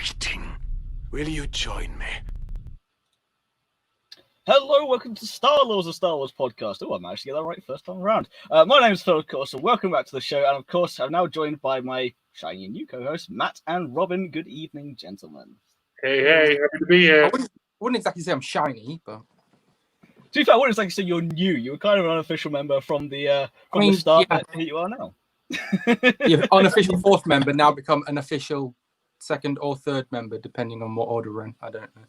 waiting. Will you join me? Hello, welcome to Star Wars, a Star Wars podcast. Oh, I managed to get that right first time around. My name's Phill, of course, and welcome back to the show. And of course, I'm now joined by my shiny new co-hosts, Matt and Robin. Good evening, gentlemen. Hey, happy to be here. I wouldn't exactly say I'm shiny, but To be fair, I wouldn't exactly say you're new. You were kind of an unofficial member from the mean, start, yeah. but here you are now. you're unofficial fourth member now become an official second or third member, depending on what order we're in. I don't know.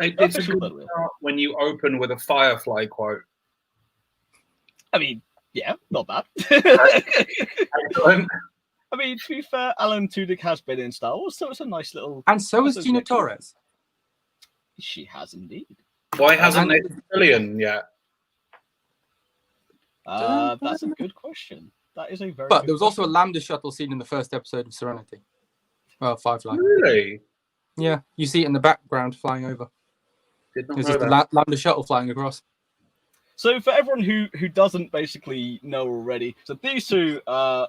It's a good start when you open with a Firefly quote. I mean, yeah, not bad. Excellent. I mean, to be fair, Alan Tudyk has been in Star Wars, so it's a nice little... And so is Gina Torres. She has indeed. Why hasn't Nathan Fillion yet? That's a good question. That is a very But good there was also a question. Lambda shuttle scene in the first episode of Serenity. Well, Firefly. Really? Yeah, you see it in the background flying over. Did not There's know just that. a Lambda shuttle flying across. So for everyone who doesn't basically know already, so these two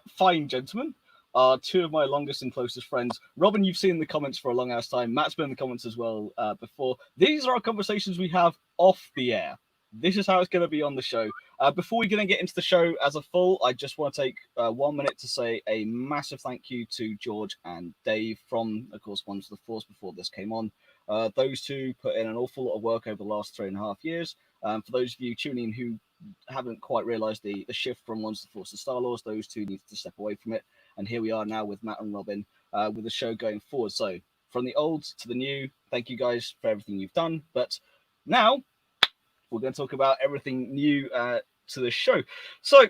fine gentlemen are two of my longest and closest friends. Robin, you've seen the comments for a long ass time. Matt's been in the comments as well before. These are our conversations we have off the air. This is how it's going to be on the show. Before we're going to get into the show as a full, I just want to take 1 minute to say a massive thank you to George and Dave from, of course, Ones of the Force before this came on. Those two put in an awful lot of work over the last 3.5 years. For those of you tuning in who haven't quite realised the shift from Ones of the Force to Star Wars, those two needed to step away from it. And here we are now with Matt and Robin with the show going forward. So from the old to the new, thank you guys for everything you've done. But now we're going to talk about everything new to the show. So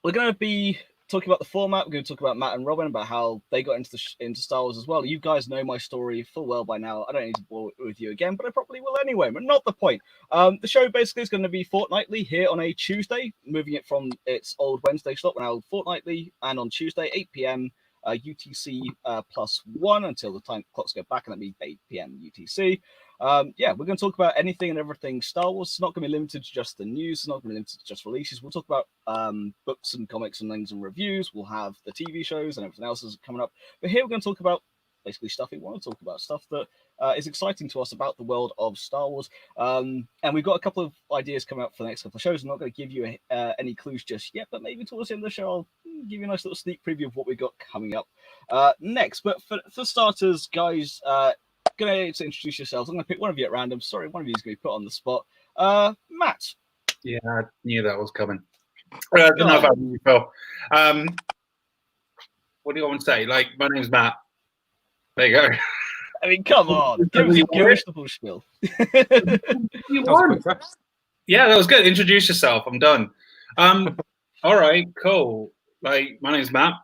we're going to be talking about the format. We're going to talk about Matt and Robin, about how they got into Star Wars as well. You guys know my story full well by now. I don't need to bore it with you again, but I probably will anyway, but not the point. The show basically is going to be fortnightly here on a Tuesday, moving it from its old Wednesday slot. We're now fortnightly, and on Tuesday, 8 p.m. UTC +1 until the time clocks go back, and that'll be 8 p.m. UTC. We're going to talk about anything and everything Star Wars. It's not going to be limited to just the news. It's not going to be limited to just releases. We'll talk about books and comics and things and reviews. We'll have the TV shows and everything else is coming up. But here we're going to talk about basically stuff we want to talk about, stuff that is exciting to us about the world of Star Wars. And we've got a couple of ideas coming up for the next couple of shows. I'm not going to give you any clues just yet, but maybe towards the end of the show, I'll give you a nice little sneak preview of what we've got coming up next. But for starters, guys, going to introduce yourselves. I'm going to pick one of you at random. Sorry, one of you is going to be put on the spot. Matt. Yeah, I knew that was coming. I don't know about you, Phil. What do you want to say? Like, my name's Matt. There you go. I mean, come on. Give us the full spiel. Yeah, that was good. Introduce yourself. I'm done. All right, cool. Like, my name's Matt.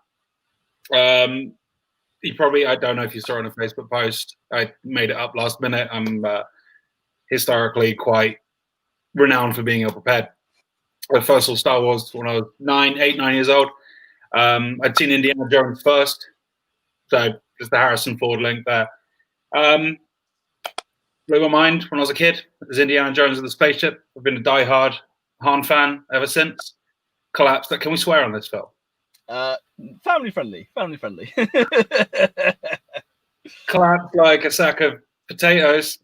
I don't know if you saw it on a Facebook post. I made it up last minute. I'm historically quite renowned for being ill-prepared. I first saw Star Wars when I was 9 years old. I'd seen Indiana Jones first, so just the Harrison Ford link there. Blew my mind when I was a kid. It was Indiana Jones and the spaceship. I've been a die-hard Han fan ever since. Collapsed. Can we swear on this, Phil? Family friendly. Collapsed like a sack of potatoes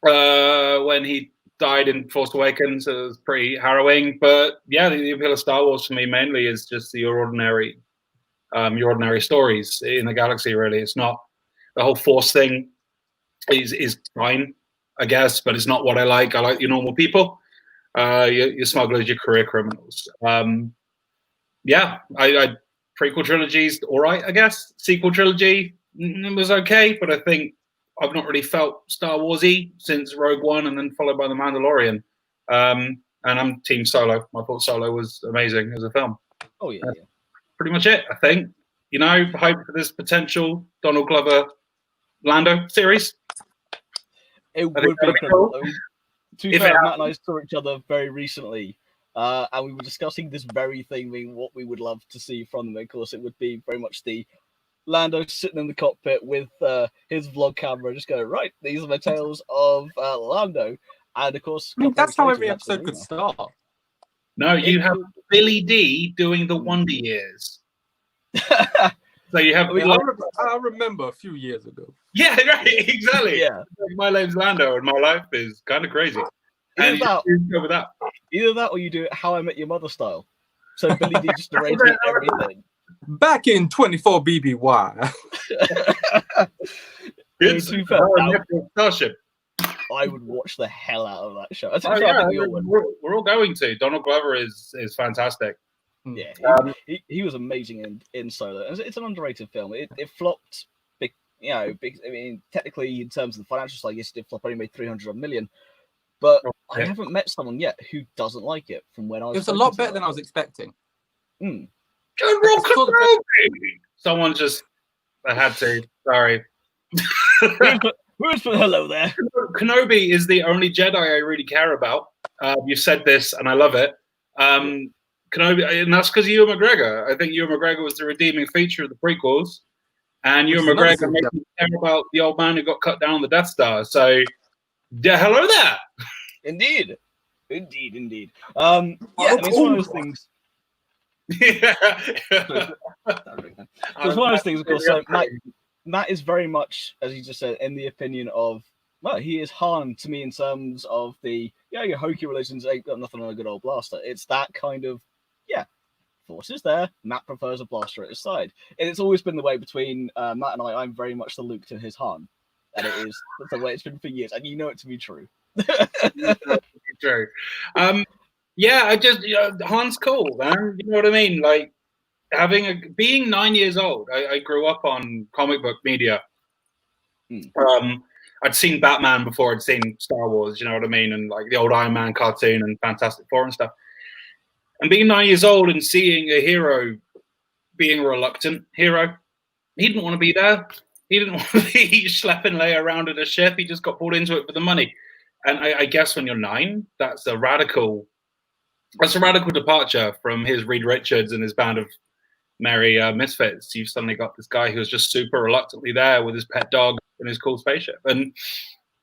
when he died in Force Awakens. It was pretty harrowing. But yeah, the appeal of Star Wars for me mainly is just your ordinary stories in the galaxy. Really, it's not the whole Force thing. Is fine, I guess, but it's not what I like. I like your normal people, your smugglers, your career criminals. I prequel trilogy's all right, I guess. Sequel trilogy was okay, but I think I've not really felt Star Wars-y since Rogue One and then followed by The Mandalorian. And I'm Team Solo. I thought Solo was amazing as a film. Oh, yeah. Pretty much it, I think. You know, hope for this potential Donald Glover Lando series. It would be incredible. Cool. To be fair, Matt and I saw each other very recently, and we were discussing this very thing, being what we would love to see from them. Of course, it would be very much the Lando sitting in the cockpit with his vlog camera, just going, right, these are my tales of Lando. And of course, I mean, that's how every episode could start. No, you have Billy D doing the Wonder Years. So you have I remember a few years ago. yeah, right, exactly. Yeah. My name's Lando, and my life is kind of crazy. And you go with that. Either that, or you do it How I Met Your Mother style. So Billy D just narrating everything. Back in 24 BBY. Starship. I would watch the hell out of that show. We're all going to. Donald Glover is fantastic. Yeah, he was amazing in Solo. It's an underrated film. It flopped big, I mean, technically in terms of the financial side, yes, it did flop. Only made 300 million. But I haven't met someone yet who doesn't like it. From when I was, it was a lot better than I was expecting. General Kenobi. Someone just, I had to. Sorry. Who's for hello there? Kenobi is the only Jedi I really care about. You said this, and I love it. Kenobi, and that's because Ewan McGregor. I think Ewan McGregor was the redeeming feature of the prequels, and Ewan McGregor made me care about the old man who got cut down on the Death Star. So, yeah, hello there. Indeed. Yeah, I mean, it's one of those things. Yeah. It's one of those things, of course. So Matt is very much, as you just said, in the opinion of, well, he is Han to me in terms of the, your hokey religions ain't got nothing on a good old blaster. It's that kind of, Force is there. Matt prefers a blaster at his side. And it's always been the way between Matt and I. I'm very much the Luke to his Han. And that's the way it's been for years. And you know it to be true. True. I just, Han's cool, man. You know what I mean? Like, being 9 years old, I grew up on comic book media. I'd seen Batman before I'd seen Star Wars, you know what I mean? And like the old Iron Man cartoon and Fantastic Four and stuff. And being 9 years old and seeing a hero being a reluctant hero, he didn't want to be there. He didn't want to be schlepping Leia around at a ship. He just got pulled into it for the money. And I guess when you're 9, that's a radical departure from his Reed Richards and his band of merry misfits. You've suddenly got this guy who's just super reluctantly there with his pet dog and his cool spaceship. And,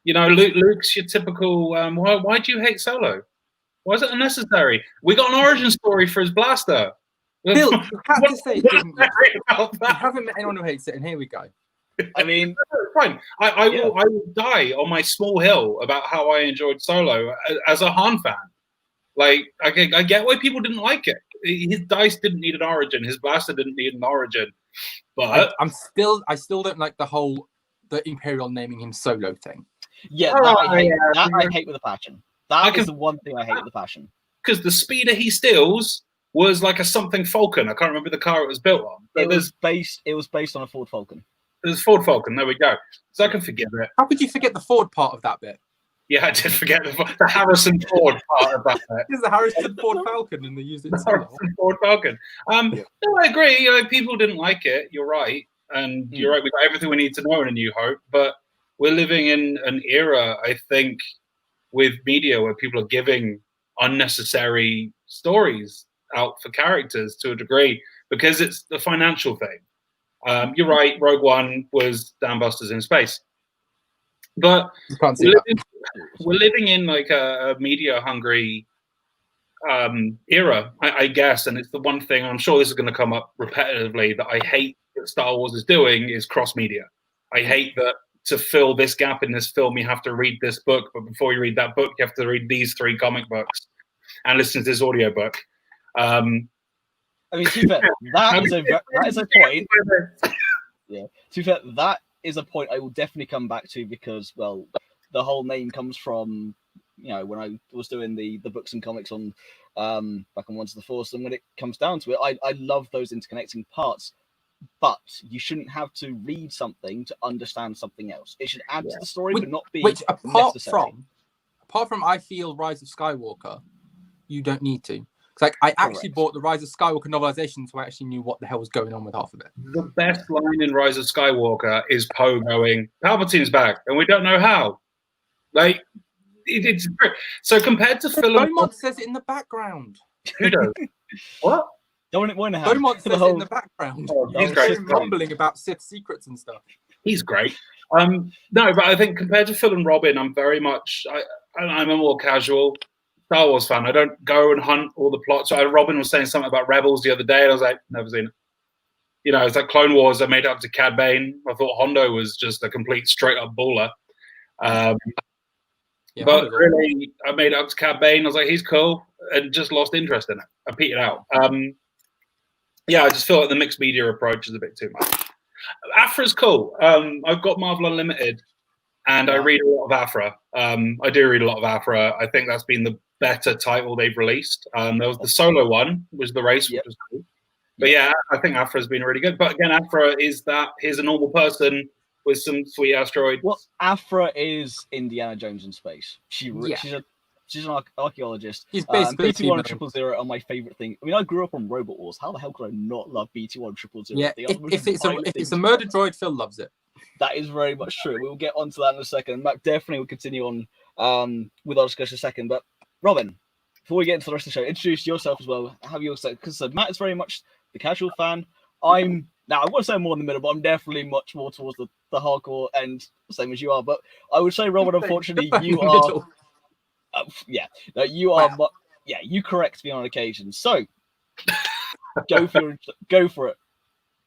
Luke's your typical, why do you hate Solo? Why is it unnecessary? We got an origin story for his blaster. Phill, you have to say, you haven't met anyone who hates it, and here we go. I mean, fine. I will die on my small hill about how I enjoyed Solo as a Han fan. Like, I get why people didn't like it. His dice didn't need an origin. His blaster didn't need an origin. But I still don't like the Imperial naming him Solo thing. Yeah, I hate with a passion. That is the one thing I hate with a passion. Because the speeder he steals was like a something Falcon. I can't remember the car it was built on. It was based on a Ford Falcon. It was Ford Falcon. There we go. So I can forgive it. How could you forget the Ford part of that bit? Yeah, I did forget the Harrison Ford part of that bit. It's the Harrison Ford Falcon, and they used it. Harrison Ford Falcon. No, I agree. People didn't like it. You're right, and you're right. We got everything we need to know in A New Hope, but we're living in an era, I think, with media where people are giving unnecessary stories out for characters to a degree because it's the financial thing. You're right. Rogue One was Dambusters in space. But we're living in like a media hungry era, I guess. And it's the one thing, I'm sure this is going to come up repetitively, that I hate that Star Wars is doing is cross media. I hate that to fill this gap in this film, you have to read this book. But before you read that book, you have to read these 3 comic books and listen to this audiobook. I mean, to be fair, that is a point. Yeah, to be fair, that is a point I will definitely come back to because, well, the whole name comes from, when I was doing the books and comics on back on Once of the Force, and when it comes down to it, I love those interconnecting parts, but you shouldn't have to read something to understand something else. It should add to the story, but not be necessary. Apart from, I feel Rise of Skywalker, you don't need to. Like, I actually bought the Rise of Skywalker novelization, so I actually knew what the hell was going on with half of it. The best line in Rise of Skywalker is Poe going, "Palpatine's back, and we don't know how." Like, it's so compared to Phill. Beaumont says it in the background. Who does? What? Beaumont says it in the background. He's great. Rumbling about Sith secrets and stuff. He's great. No, but I think compared to Phill and Robin, I'm very much. I'm a more casual Star Wars fan. I don't go and hunt all the plots. Robin was saying something about Rebels the other day, and I was like, never seen it. it's like Clone Wars. I made it up to Cad Bane. I thought Hondo was just a complete straight up baller. But really, I made it up to Cad Bane. I was like, he's cool, and just lost interest in it. I petered out. I just feel like the mixed media approach is a bit too much. Afra's cool. I've got Marvel Unlimited, and I read a lot of Afra. I do read a lot of Afra. I think that's been the better title they've released. There was the solo one, was The Race, which was cool. But yeah, I think Afra's been really good. But again, Afra is that here's a normal person with some sweet asteroids. Well, Afra is Indiana Jones in space. She's an archaeologist. He's basically BT-1000 are my favorite thing. I mean, I grew up on Robot Wars. How the hell could I not love BT-1000? Yeah, if it's a murder droid, Phill loves it. That is very much true. We'll get onto that in a second. Matt definitely will continue on with our discussion in a second. But Robin, before we get into the rest of the show, introduce yourself as well. Have your say, because Matt is very much the casual fan. I want to say more in the middle, but I'm definitely much more towards the hardcore end, same as you are. But I would say, Robin, unfortunately, you are. You are. Wow. You correct me on occasion. So go for it.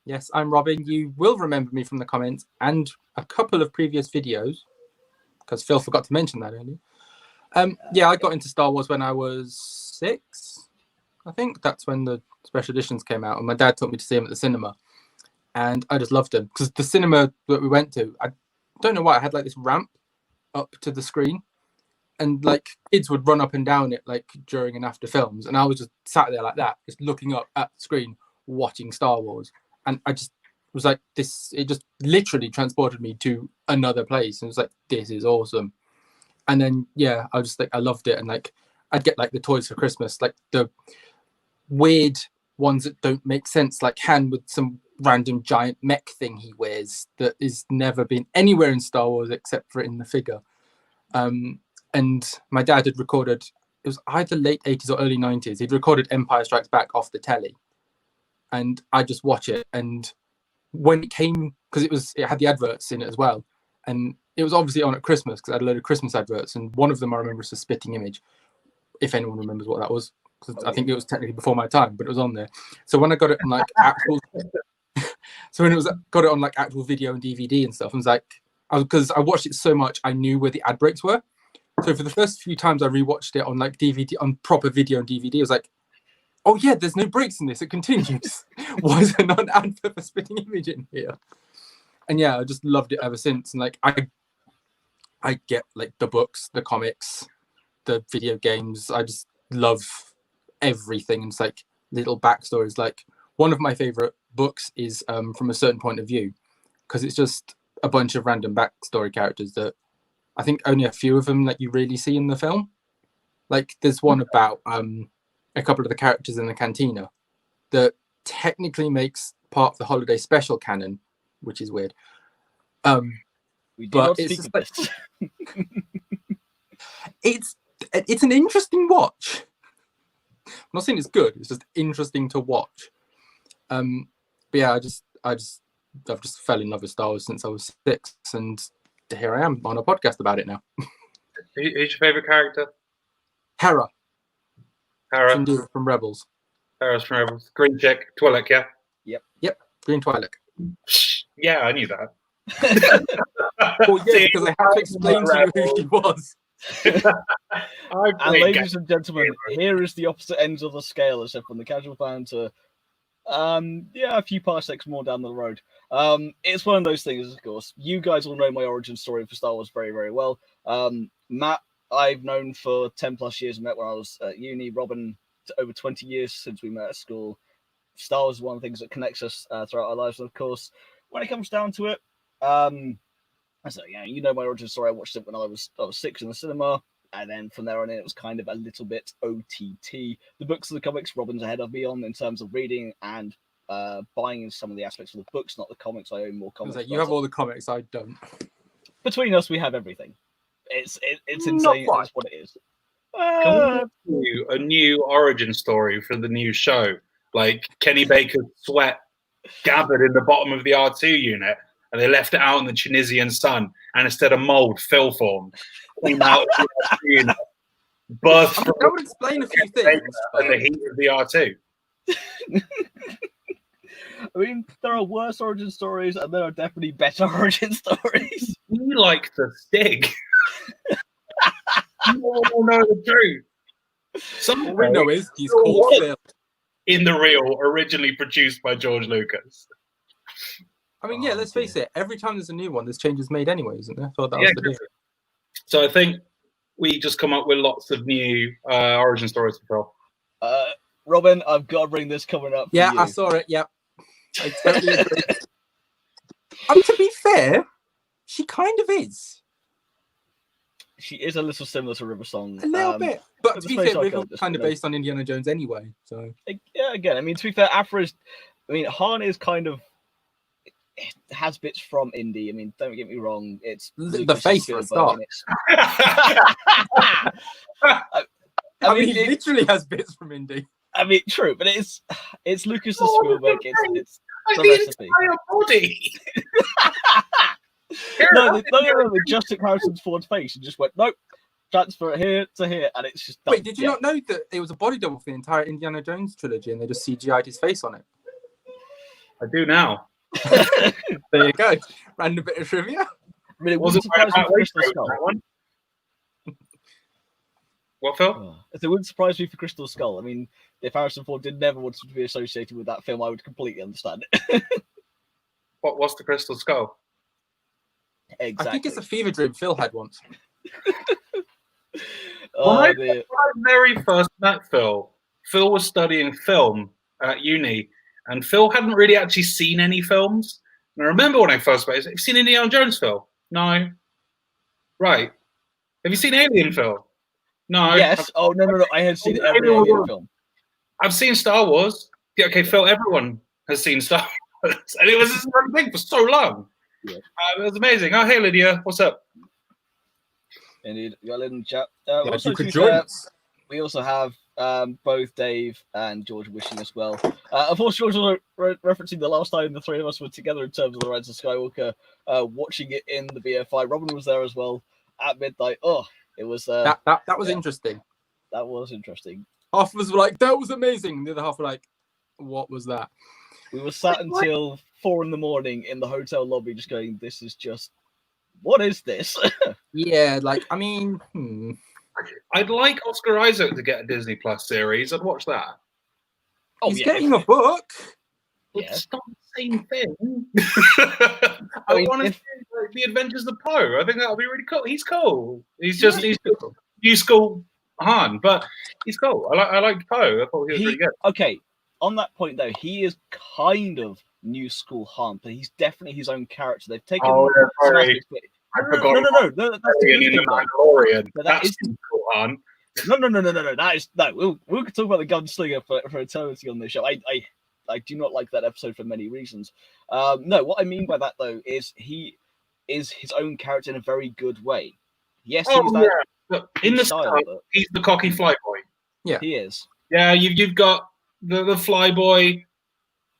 Yes, I'm Robin. You will remember me from the comments and a couple of previous videos, because Phill forgot to mention that earlier. I got into Star Wars when I was 6. I think that's when the special editions came out, and my dad took me to see them at the cinema, and I just loved them because the cinema that we went to, I don't know why, I had like this ramp up to the screen, and like kids would run up and down it like during and after films, and I was just sat there like that, just looking up at the screen, watching Star Wars, and I just was like, this. It just literally transported me to another place, and it was like, this is awesome. And then I was just like, I loved it, and like I'd get like the toys for Christmas, like the weird ones that don't make sense, like Han with some random giant mech thing he wears that is never been anywhere in Star Wars except for in the figure. And my dad had recorded, it was either late 80s or early 90s, he'd recorded Empire Strikes Back off the telly, and I just watch it. And when it came, because it had the adverts in it as well, and it was obviously on at Christmas because I had a load of Christmas adverts, and one of them I remember was a Spitting Image, if anyone remembers what that was, because I think it was technically before my time, but it was on there. So when I got it on like actual, got it on like actual video and DVD and stuff, I was like, because I watched it so much, I knew where the ad breaks were. So for the first few times I rewatched it on like DVD, on proper video and DVD, I was like, oh yeah, there's no breaks in this, it continues. Why is there not an advert for Spitting Image in here? And yeah, I just loved it ever since. And like I get like the books, the comics, the video games. I just love everything. And it's like little backstories. Like one of my favorite books is From a Certain Point of View, because it's just a bunch of random backstory characters that I think only a few of them that you really see in the film. Like there's one about a couple of the characters in the cantina that technically makes part of the holiday special canon, which is weird. But it's just like, it's an interesting watch. I'm not saying it's good, it's just interesting to watch. But yeah, I've just fell in love with Star Wars since I was 6, and here I am on a podcast about it now. Who's your favorite character? Hera. Hera from Rebels. Hera's from Rebels. Green chick, Twi'lek, yeah? Yep. Green Twi'lek. Yeah, I knew that. Well, yeah, because I had to explain to you who she was. And ladies and gentlemen, here is the opposite ends of the scale, except from the casual fan to a few parsecs more down the road. It's one of those things, of course. You guys all know my origin story for Star Wars very, very well. Matt, I've known for 10 plus years. Met when I was at uni. Robin, over 20 years since we met at school. Star Wars is one of the things that connects us throughout our lives. And of course, when it comes down to it, so yeah, you know my origin story. I watched it when I was 6 in the cinema, and then from there on in, it was kind of a little bit OTT. The books and the comics, Robin's ahead of me on in terms of reading and buying some of the aspects of the books, not the comics. I own more comics. Like, you have all the comics, I don't. Between us, we have everything. It's insane. That's what it is. Can we do a new origin story for the new show? Like Kenny Baker's sweat gathered in the bottom of the R2 unit, and they left it out in the Tunisian sun, and instead of mold, Phill formed. Came out of the R2 unit, birthed that would explain a few things. And the heat of the R2. I mean, there are worse origin stories, and there are definitely better origin stories. You like the Stig. You all know the truth. All we know is he's Still called was Phill. in the real, originally produced by George Lucas. I mean, yeah, let's face it. Every time there's a new one, there's changes made anyway, isn't there? I thought that Yeah, was the deal. so I think we just come up with lots of new origin stories for Phill. Robin, I've got to bring this coming up. For Yeah, you. I saw it. Yeah, I totally agree. I mean, to be fair, she kind of is She is a little similar to River Song. a little bit, but with to the be space fair, we're archaeologist, kind of you know. based on Indiana Jones anyway. So Yeah, again, I mean, to be fair, Afra is. I mean, Han is kind of. It has bits from Indy. I mean, don't get me wrong. It's the Lucas face for a Spielberg, start. and I mean, he it- literally has bits from Indy. I mean, true, but it's Lucas and Oh, Spielberg. okay. It's Like the the recipe. entire body. No, they just took Harrison Ford's face and just went, nope, transfer it here to here, and it's just done. Wait, did you not know that it was a body double for the entire Indiana Jones trilogy, and they just CGI'd his face on it? I do now. There you go. Random bit of trivia. I mean, it Was wouldn't it surprise me Matt for Crystal Wakefield, Skull. that one? What, Phil? It wouldn't surprise me for Crystal Skull. I mean, if Harrison Ford did never want to be associated with that film, I would completely understand it. What's the Crystal Skull? Exactly. I think it's a fever dream Phil had once. Oh, dear. When I very first met Phil was studying film at uni, and Phil hadn't really actually seen any films. And I remember when I first met him, have you seen Indiana Jones, Phil? No. Right. Have you seen Alien, Phil? No. Yes. Oh, no. I had seen every Alien film. I've seen Star Wars. Yeah, okay, Phil, everyone has seen Star Wars. And it was this one thing for so long. Yeah. It was amazing. Oh, hey, Lydia. What's up? Indeed. You got in the chat. Yeah, Also, you to could be join fair, us. we also have both Dave and George wishing us well. Of course, George was referencing the last time the three of us were together in terms of the Rise of Skywalker, watching it in the BFI. Robin was there as well at midnight. Oh, it was That was interesting. that was interesting. Half of us were like, "That was amazing." And the other half were like, "What was that?" We were sat until 4 a.m. in the hotel lobby, just going, "This is just what is this?" Yeah, like I mean, I'd like Oscar Isaac to get a Disney Plus series. I'd watch that. Oh, he's yeah. getting a book. Yeah. It's not the same thing. I mean, want to if- see like, the Adventures of Poe. I think that would be really cool. He's cool. He's Yeah, just he's he's cool. new school Han, but he's cool. I like Poe. I thought he was really good. Okay, on that point though, he is kind of new school Han, but he's definitely his own character. They've taken Oh, yeah, some sorry. aspects, but I forgot. no, that's the In good the thing, though. Mandalorian. But that That's is- new school Han. No. That is no. We could talk about the gunslinger for eternity on this show. I do not like that episode for many reasons. No, what I mean by that though is he is his own character in a very good way. Yes, he's Oh that yeah. Look, in the style, style, but he's the cocky flyboy. he is. Yeah, you've got the flyboy.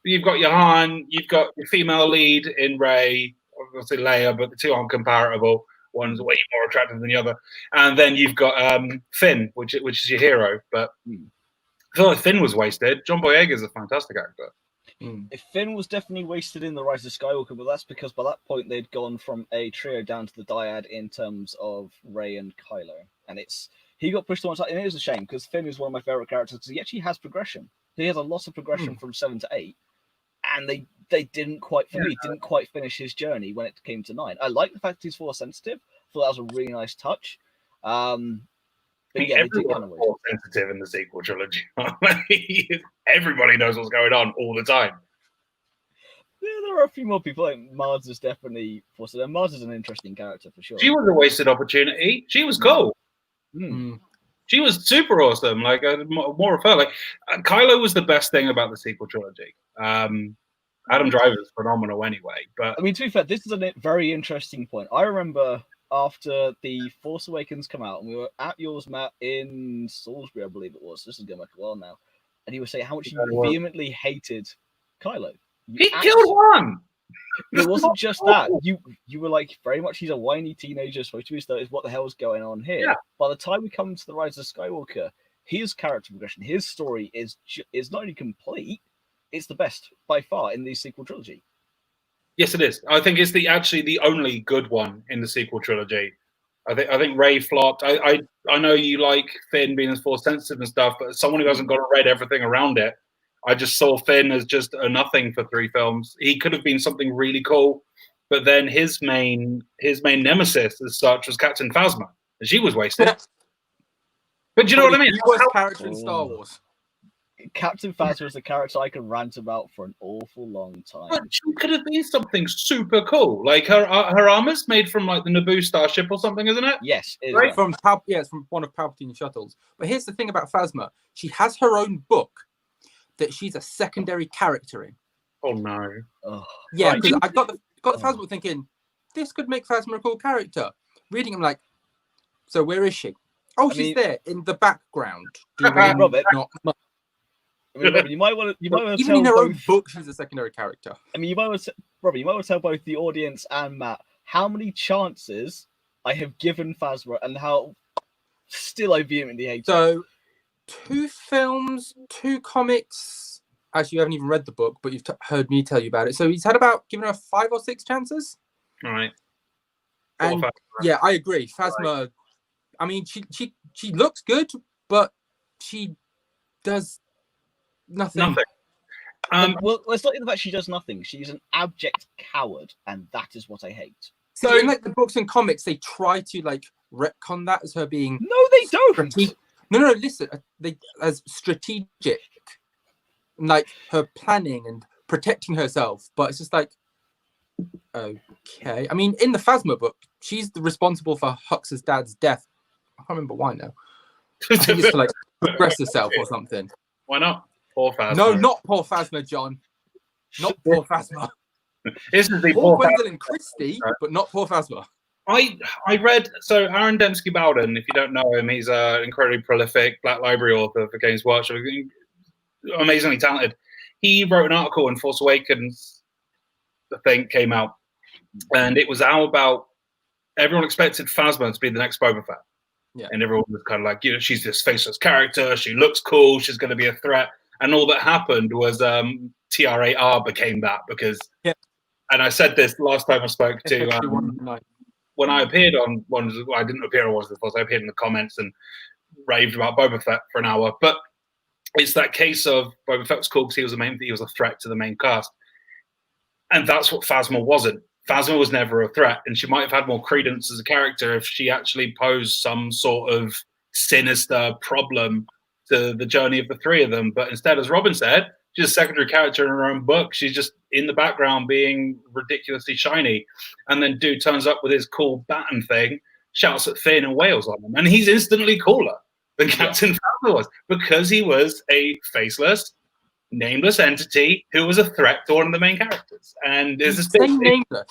You've got your Han. You've got your female lead in Rey. Obviously Leia, but the two aren't comparable. One's way more attractive than the other. And then you've got Finn, which is your hero. But I feel like Finn was wasted. John Boyega's a fantastic actor. If Finn was definitely wasted in the Rise of Skywalker, but that's because by that point they'd gone from a trio down to the dyad in terms of Rey and Kylo, and he got pushed to one side, and it is a shame because Finn is one of my favorite characters because he actually has progression. He has a lot of progression from 7 to 8, and they didn't quite finish his journey when it came to 9. I like the fact he's Force sensitive. I thought that was a really nice touch. But yeah, they did kind of Everyone's more sensitive in the sequel trilogy. Everybody knows what's going on all the time. Yeah, there are a few more people. Like Mars is definitely Force. Mars is an interesting character for sure. She was a wasted opportunity. She was cool. She was super awesome. Like more of her. Like Kylo was the best thing about the sequel trilogy. Adam Driver's phenomenal anyway. But I mean, to be fair, this is a very interesting point. I remember after the Force Awakens come out, and we were at yours, Matt, in Salisbury, I believe it was. This is going back a while now, and he was saying how much you vehemently hated Kylo. He killed one. It wasn't just that. You were like very much he's a whiny teenager supposed to be studied. What the hell is going on here? Yeah. By the time we come to the Rise of Skywalker, his character progression, his story is not only complete, it's the best by far in the sequel trilogy. Yes, it is. I think it's actually the only good one in the sequel trilogy. I think Ray flopped. I know you like Finn being force sensitive and stuff, but as someone who hasn't read everything around it, I just saw Finn as just a nothing for 3 films. He could have been something really cool, but then his main nemesis as such was Captain Phasma, and she was wasted. But do you know what I mean? The worst character in Star Wars. Captain Phasma is a character I could rant about for an awful long time. But she could have been something super cool. Like her armor's made from like the Naboo starship or something, isn't it? Yes, it is. Right? It's from one of Palpatine's shuttles. But here's the thing about Phasma: she has her own book that she's a secondary character in. Oh no! Yeah, because I got the Phasma thinking this could make Phasma a cool character. Reading, I'm like, so where is she? Oh, she's there in the background. Robert, not much. I mean, Robert, you might want to even tell in her both, own book, she's a secondary character. I mean, you might want to tell both the audience and Matt how many chances I have given Phasma and how still I vehemently hate it. So, 2 films, 2 comics. Actually, you haven't even read the book, but you've heard me tell you about it. So he's had about given her 5 or 6 chances. All right. And yeah, I agree. Phasma. I mean, she looks good, but she does nothing. Well, it's not even that she does nothing. She's an abject coward, and that is what I hate. So in like the books and comics, they try to like retcon that as her being. No, they don't. No. Listen, they as strategic, like her planning and protecting herself. But it's just like, okay. I mean, in the Phasma book, she's responsible for Hux's dad's death. I can't remember why now. I think it's to like progress herself or something. Why not? Poor Phasma. No, not poor Phasma, John. Not poor Phasma. This is the poor Gwendolyn Christie, but not poor Phasma. I read, so Aaron Dembski Bowden, if you don't know him, he's an incredibly prolific Black Library author for Games Workshop, amazingly talented. He wrote an article in Force Awakens, I think, came out, and it was how about everyone expected Phasma to be the next Boba Fett. Yeah. And everyone was kind of like, she's this faceless character, she looks cool, she's going to be a threat. And all that happened was TRAR became that because, and I said this last time I spoke to, when I appeared on I didn't appear on Wars of the Force, I appeared in the comments and raved about Boba Fett for an hour. But it's that case of Boba Fett was cool because he was a threat to the main cast. And that's what Phasma wasn't. Phasma was never a threat, and she might have had more credence as a character if she actually posed some sort of sinister problem to the journey of the 3 of them. But instead, as Robin said, she's a secondary character in her own book. She's just in the background being ridiculously shiny. And then dude turns up with his cool baton thing, shouts at Finn and wails on him. And he's instantly cooler than Captain Phasma was because he was a faceless, nameless entity who was a threat to one of the main characters. And is this nameless?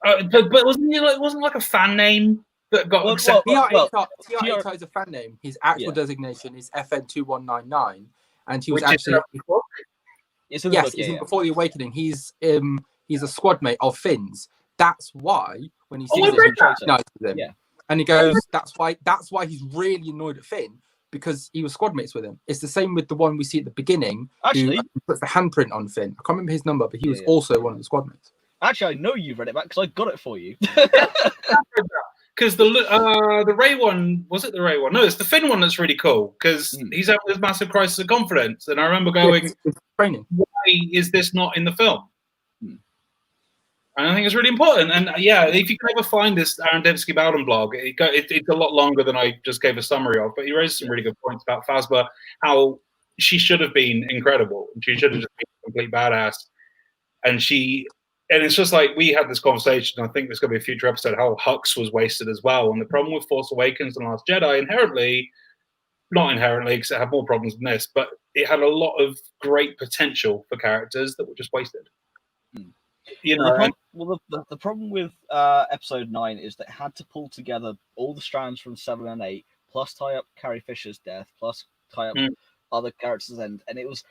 But wasn't like a fan name that got accepted? TR is a fan name. His actual designation is FN2199, and he was actually he's in Before the Awakening. He's a squad mate of Finn's. That's why when he sees him, he recognizes him. Yeah. And he goes, that's why he's really annoyed at Finn. Because he was squad mates with him. It's the same with the one we see at the beginning. Actually, who puts the handprint on Finn. I can't remember his number, but he was also one of the squad mates. Actually, I know you've read it back because I got it for you. Because the Ray one, was it the Ray one? No, it's the Finn one that's really cool because he's having this massive crisis of confidence. And I remember going, why is this not in the film? And I think it's really important. And if you can ever find this Aaron Dembski Bowden blog, it's a lot longer than I just gave a summary of, but he raised some really good points about Phasma, how she should have been incredible. She should have just been a complete badass. And it's just like we had this conversation, I think there's going to be a future episode, how Hux was wasted as well. And the problem with Force Awakens and Last Jedi, not inherently, because it had more problems than this, but it had a lot of great potential for characters that were just wasted. The problem with episode 9 is that it had to pull together all the strands from 7 and 8, plus tie up Carrie Fisher's death, plus tie up other characters' end. And it was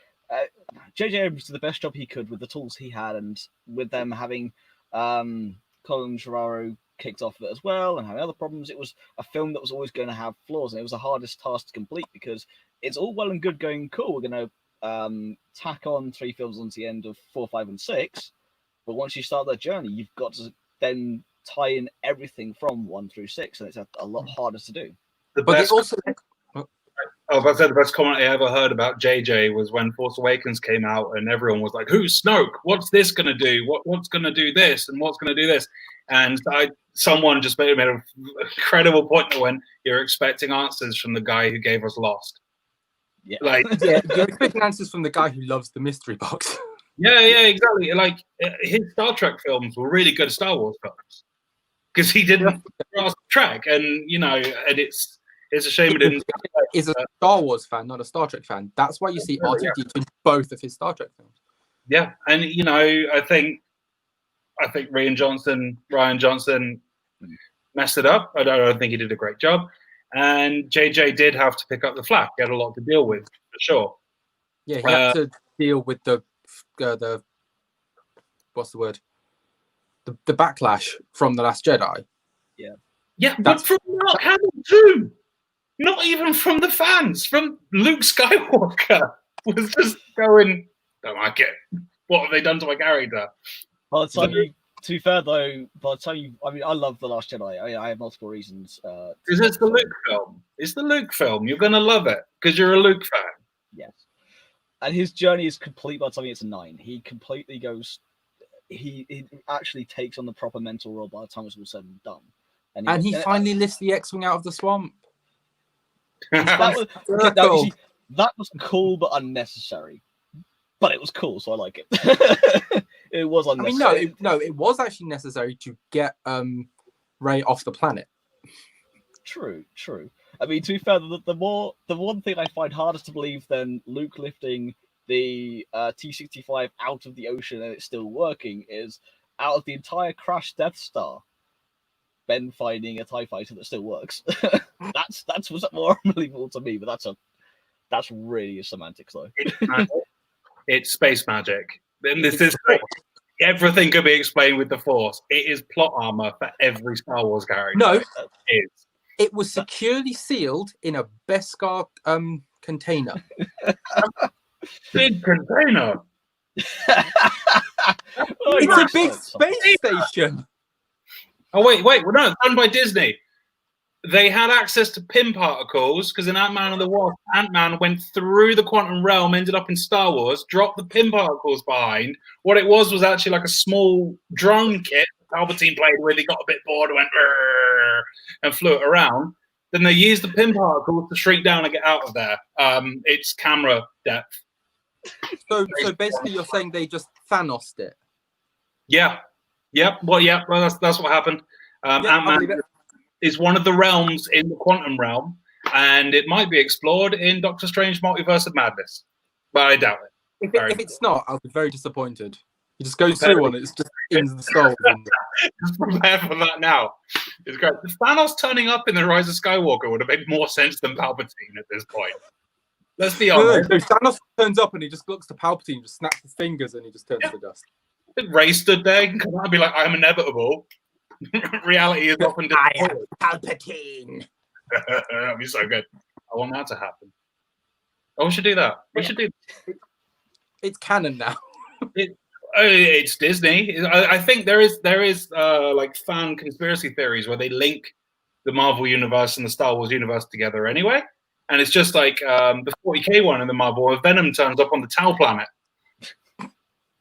J.J. Abrams did the best job he could with the tools he had, and with them having Colin Trevorrow kicked off of it as well, and having other problems. It was a film that was always going to have flaws, and it was the hardest task to complete because it's all well and good going, cool, we're going to tack on 3 films onto the end of 4, 5, and 6. But once you start that journey, you've got to then tie in everything from 1 through 6, and it's a lot harder to do. The But best, they also I said the best comment I ever heard about JJ was when Force Awakens came out, and everyone was like, "Who's Snoke? What's this going to do? What's going to do this? And what's going to do this?" And someone just made an incredible point that when you're expecting answers from the guy who gave us Lost. Yeah. Like, yeah, you're expecting answers from the guy who loves the mystery box. yeah, exactly. Like his Star Trek films were really good Star Wars films because he didn't grasp the track, and and it's a shame it didn't. Is a Star Wars fan, not a Star Trek fan. That's why you see R2-D2 in both of his Star Trek films. Yeah, and I think Rian Johnson messed it up. I don't think he did a great job, and JJ did have to pick up the slack. He had a lot to deal with for sure. Yeah, he had to deal with the what's the word? The backlash from The Last Jedi. Yeah, but from Mark Hamill too. Not even from the fans. From Luke Skywalker was just going, "Don't like it. What have they done to my character?" By the time to be fair though, I love The Last Jedi. I have multiple reasons. Because it's the Luke film. It's the Luke film. You're gonna love it because you're a Luke fan. Yes. And his journey is complete by the time he gets to 9. He completely goes. He actually takes on the proper mental role by the time it's all said and done. And he finally lifts the X-wing out of the swamp. That was cool but unnecessary. But it was cool, so I like it. It was unnecessary. I mean, no, it was actually necessary to get Rey off the planet. True. I mean, to be fair, the one thing I find hardest to believe than Luke lifting the T-65 out of the ocean and it's still working is out of the entire crashed Death Star, Ben finding a TIE fighter that still works. that's what's more unbelievable to me, but that's really a semantics though. It's space magic. Then this is everything can be explained with the Force. It is plot armor for every Star Wars character. No, it was securely sealed in a Beskar container. Big container. It's a big space station. Oh wait, well, no, it's done by Disney. They had access to pin particles because in Ant-Man and the Wasp, Ant-Man went through the quantum realm, ended up in Star Wars, dropped the pin particles behind. What it was actually like a small drone kit Palpatine played with. He got a bit bored, went and flew it around. Then they used the pin particles to shrink down and get out of there. It's camera depth. So basically, you're saying they just Thanos'd it. Yeah. Yep. Well, that's what happened. Ant-Man is one of the realms in the quantum realm, and it might be explored in Doctor Strange Multiverse of Madness, but I doubt it. If it's not, I'll be very disappointed. He just goes through one, it's just in the skull. Just prepare for that now. It's great. The Thanos turning up in The Rise of Skywalker would have made more sense than Palpatine at this point. Let's be honest. No, Thanos turns up and he just looks to Palpatine, just snaps his fingers, and he just turns to dust. Ray stood there and I'd be like, "I'm inevitable." Reality is often I am Palpatine. That'd be so good. I want that to happen. Oh, we should do that. We should do. It's canon now. It's Disney. I think there is like fan conspiracy theories where they link the Marvel universe and the Star Wars universe together anyway, and it's just like the 40K one in the Marvel where Venom turns up on the Tau planet.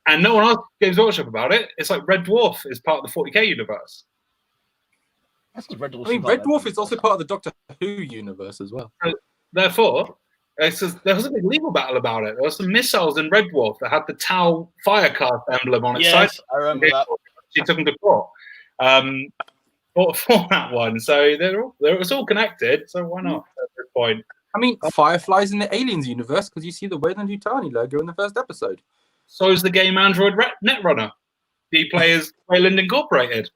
And no one asked Games Workshop about it. It's like Red Dwarf is part of the 40K universe. Red Dwarf is also part of the Doctor Who universe as well. Therefore, there was a big legal battle about it. There were some missiles in Red Dwarf that had the Tau Firecast emblem on its side. I remember that. She took them to court for that one. So it's all connected. So why not at this point? I mean, Firefly's in the Aliens universe because you see the Weyland-Yutani logo in the first episode. So is the game Android Netrunner. He plays Wayland Incorporated.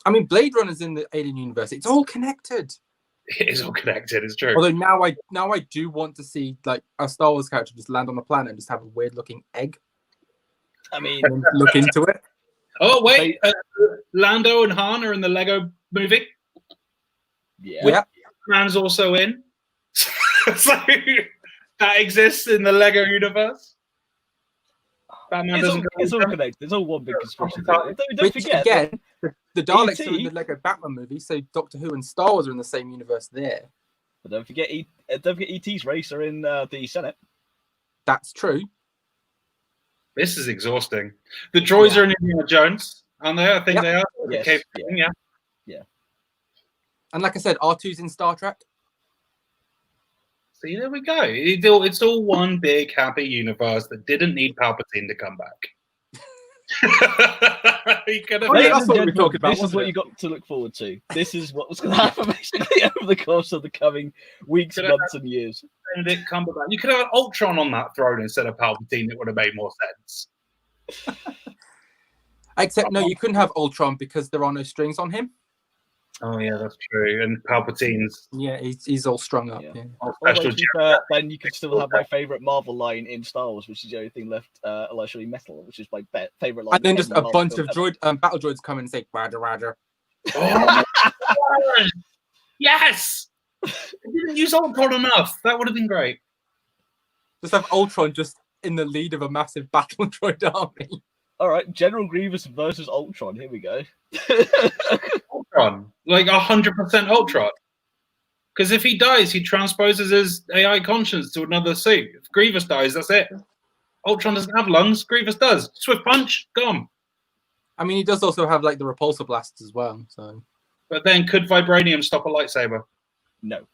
I mean, Blade Runner's in the Alien universe. It's all connected. It is all connected. It's true. Although now I do want to see like a Star Wars character just land on a planet and just have a weird looking egg. I mean, look into it. Oh wait, Lando and Han are in the Lego movie. Yeah. Man's also in. So that exists in the Lego universe. Batman doesn't go It's all there? connected. It's all one big conspiracy Yeah. theory. Don't Which forget. again, the Daleks are in E.T. the Lego Batman movie, so Doctor Who and Star Wars are in the same universe there. But don't forget E.T.'s race are in the Senate. That's true. This is exhausting. The droids are in Indiana Jones, aren't they? I think Yep. they are. Yes, Okay, yeah. yeah. And like I said, R2's in Star Trek. See, there we go. It's all one big happy universe that didn't need Palpatine to come back. He could have Ladies that's and what we're gentlemen, talking about, this is wasn't what it? you got to look forward to. This is what was going to happen basically over the course of the coming weeks, Could have months, and years. Benedict Cumberbatch. You could have had Ultron on that throne instead of Palpatine. It would have made more sense. Except no, you couldn't have Ultron because there are no strings on him. Oh yeah, that's true. And Palpatine's Yeah, he's all strung up. Yeah. Yeah. Although, special. to be fair, then you could still have my favorite Marvel line in Star Wars, which is the only thing left, allegedly metal, which is my favorite line. And then in just any a Marvel bunch film of ever. battle droids come in and say Roger, Roger. Oh my God. Yes! I didn't use Ultron enough. That would have been great. Just have Ultron just in the lead of a massive battle droid army. All right, General Grievous versus Ultron. Here we go. Ultron. Like 100% Ultron. Because if he dies, he transposes his AI conscience to another suit. If Grievous dies, that's it. Ultron doesn't have lungs. Grievous does. Swift punch, gone. I mean, he does also have like the repulsor blasts as well. So But then, could vibranium stop a lightsaber? No.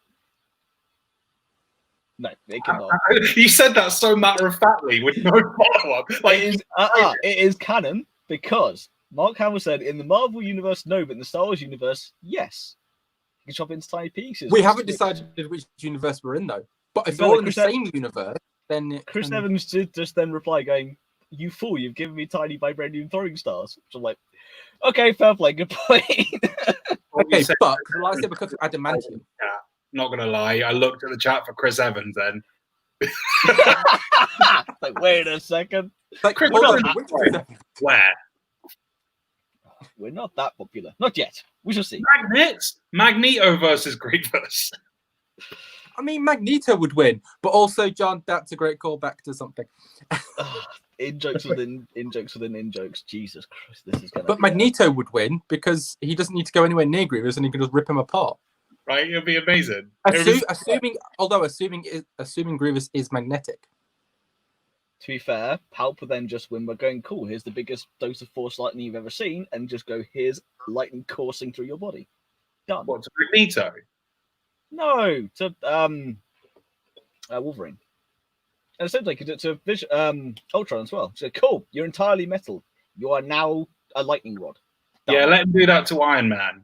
No, it cannot. You said that so matter-of-factly with no follow-up. Like, It is canon because Mark Hamill said in the Marvel universe, no, but in the Star Wars universe, yes. You can chop it into tiny pieces. we haven't decided which universe we're in though. But if Exactly, they're all in the Chris same universe, then it Chris can- Evans did just then reply going, "You fool, you've given me tiny vibranium throwing stars." So I'm like, okay, fair play, good point. Okay, but the lightsaber cuts adamantium. not going to lie, I looked at the chat for Chris Evans then. Like, wait a second. Like, Chris, hold we're on, not which that one? Where? We're not that popular. Not yet. We shall see. Magneto versus Grievous. I mean, Magneto would win, but also, John, that's a great callback to something. In jokes within in jokes. Jesus Christ, this is gonna. But Magneto would win because he doesn't need to go anywhere near Grievous and he can just rip him apart. Right? It'll be amazing. Assuming Grievous is magnetic. To be fair, Palp would then just win by going, cool, here's the biggest dose of force lightning you've ever seen, and just go, here's lightning coursing through your body. Done. What, to Magneto? No, to Wolverine. And essentially, you could do it to Ultron as well. So cool, you're entirely metal. You are now a lightning rod. Done. Yeah, let him do that to Iron Man.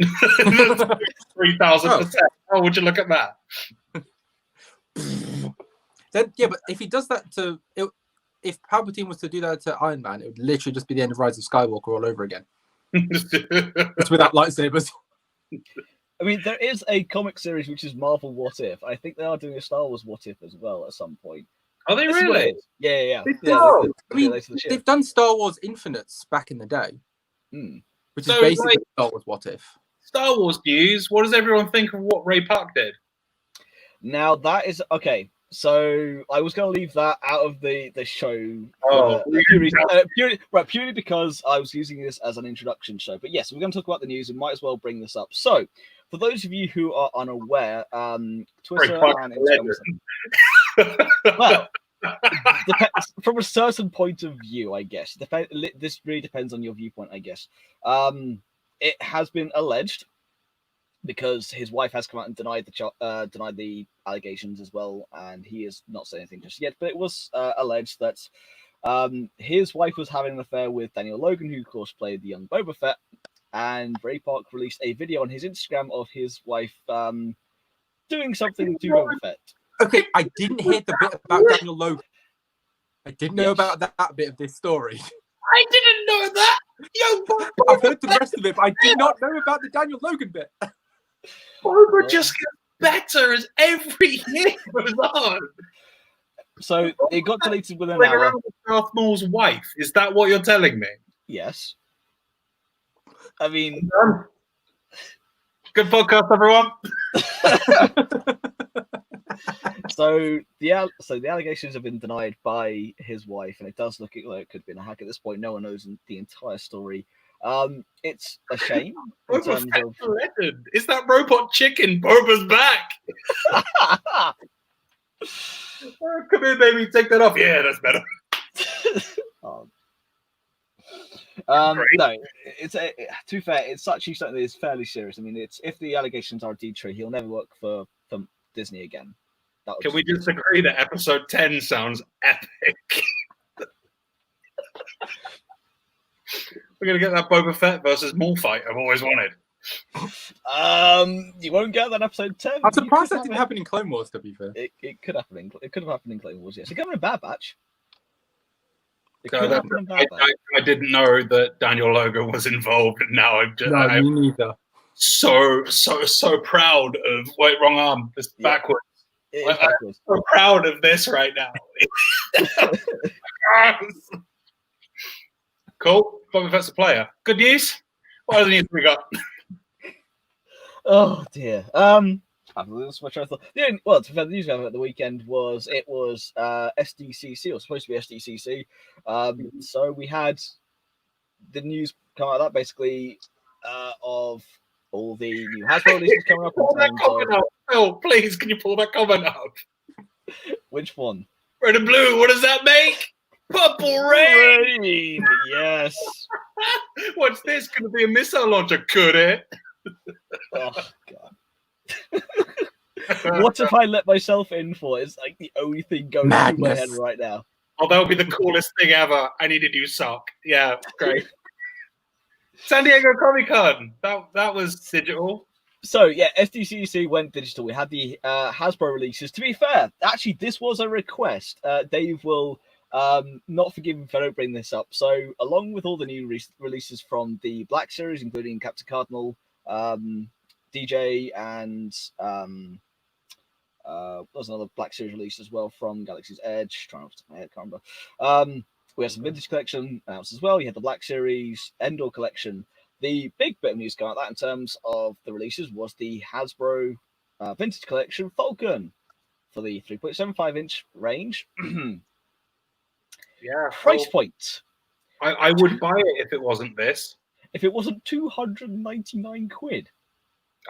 3,000%. Oh, would you look at that? Then, yeah, but if he does that if Palpatine was to do that to Iron Man, it would literally just be the end of Rise of Skywalker all over again. It's without lightsabers. I mean, there is a comic series which is Marvel What If. I think they are doing a Star Wars What If as well at some point. Are they This is what it really? is. Yeah. Oh, I mean, later this year. they've done Star Wars Infinites back in the day, which is So, basically like- Star Wars What If. Star Wars news. What does everyone think of what Ray Park did? Now that is okay. So I was going to leave that out of the show. Oh, purely because I was using this as an introduction show. But yes, we're going to talk about the news. We might as well bring this up. So, for those of you who are unaware, Twitter and Instagram. Well, from a certain point of view, I guess. This really depends on your viewpoint, I guess. It has been alleged, because his wife has come out and denied the allegations as well, and he has not said anything just yet. But it was alleged that his wife was having an affair with Daniel Logan, who of course played the young Boba Fett, and Ray Park released a video on his Instagram of his wife doing something to Boba Fett. Okay, I didn't hear the bit about Daniel Logan. I didn't know about that bit of this story. I didn't know that. Yo, I've heard the rest of it, but I did not know about the Daniel Logan bit. Boba just gets better as every year goes on. So it got deleted within an Like hour. around with Darth Maul's wife. Is that what you're telling me? Yes. I mean, Good podcast, everyone. So the allegations have been denied by his wife, and it does look like it could have been a hack at this point. No one knows the entire story. It's a shame in Boba terms Fett's of. legend. It's that robot chicken. Boba's back. Oh, come here, baby. Take that off. Yeah, that's better. No, to be fair, it's actually something that is fairly serious. I mean, it's if the allegations are indeed true, he'll never work for Disney again. Can we just agree that episode 10 sounds epic? We're gonna get that Boba Fett versus Maul fight I've always wanted. You won't get that episode 10. I'm surprised that didn't happen in Clone Wars. To be fair, it could happen. It could have happened in Clone Wars. Yes, it could have been a Bad Batch. I didn't know that Daniel Logan was involved, and now me neither. So proud of wrong arm, just backwards. I'm so proud of this right now. Cool. Boba Fett's a player. Good news. What other news we got? Oh dear. I've lost my train of thought. Well, to be fair, the news we had at the weekend was SDCC, or supposed to be SDCC. So we had the news come out of that basically of all the new Hasbro releases coming up. Pull that comment up, Phil. Please, can you pull that comment up? Which one? Red and blue. What does that make? Purple rain. Yes. What's this? Going to be a missile launcher? Could it? Oh God. What if I let myself in for? It's like the only thing going through my head right now. Oh, that would be the coolest thing ever. I need a new sock. Yeah, great. San Diego Comic Con. That was digital. So yeah, SDCC went digital. We had the Hasbro releases. To be fair, actually, this was a request. Dave will not forgive me if I don't bring this up. So along with all the new releases from the Black Series, including Captain Cardinal, DJ, and there's another Black Series release as well from Galaxy's Edge. Trying off my head, can't remember. We had some vintage collection announced as well. You had the Black Series, Endor collection. The big bit of news coming out of that in terms of the releases was the Hasbro vintage collection Falcon for the 3.75-inch range. Yeah. Price point. I would buy it if it wasn't this. If it wasn't 299 quid.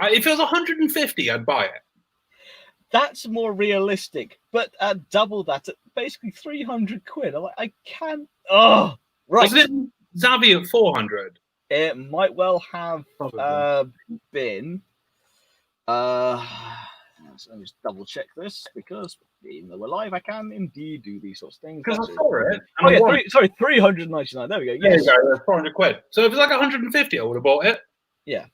If it was 150, I'd buy it. That's more realistic, but double that at basically 300 quid. I'm like, I can't. Oh, right. Wasn't it Xavi at 400? It might well have been. So let me just double check this because even though we're live, I can indeed do these sorts of things. Because I saw it. Oh yeah, sorry, 399. There we go. Yes. There you go. 400 quid. So if it was like 150, I would have bought it. Yeah.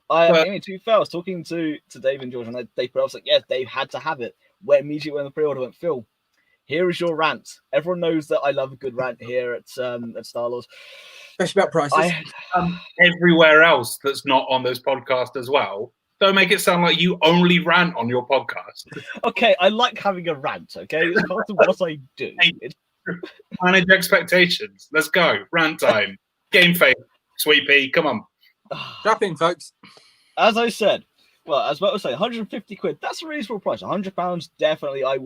I mean, to be fair, I was talking to Dave and George, and they put up like, yes, Dave had to have it. Immediately when the pre-order went, Phil, here is your rant. Everyone knows that I love a good rant here at Star Wars, especially about prices. Everywhere else that's not on this podcast as well. Don't make it sound like you only rant on your podcast. Okay, I like having a rant. Okay, it's part of what I do. Manage expectations. Let's go. Rant time. Game face. Sweet pea. Come on. Strap in, folks. As I said, well, as I was saying, 150 quid. That's a reasonable price. £100, definitely. I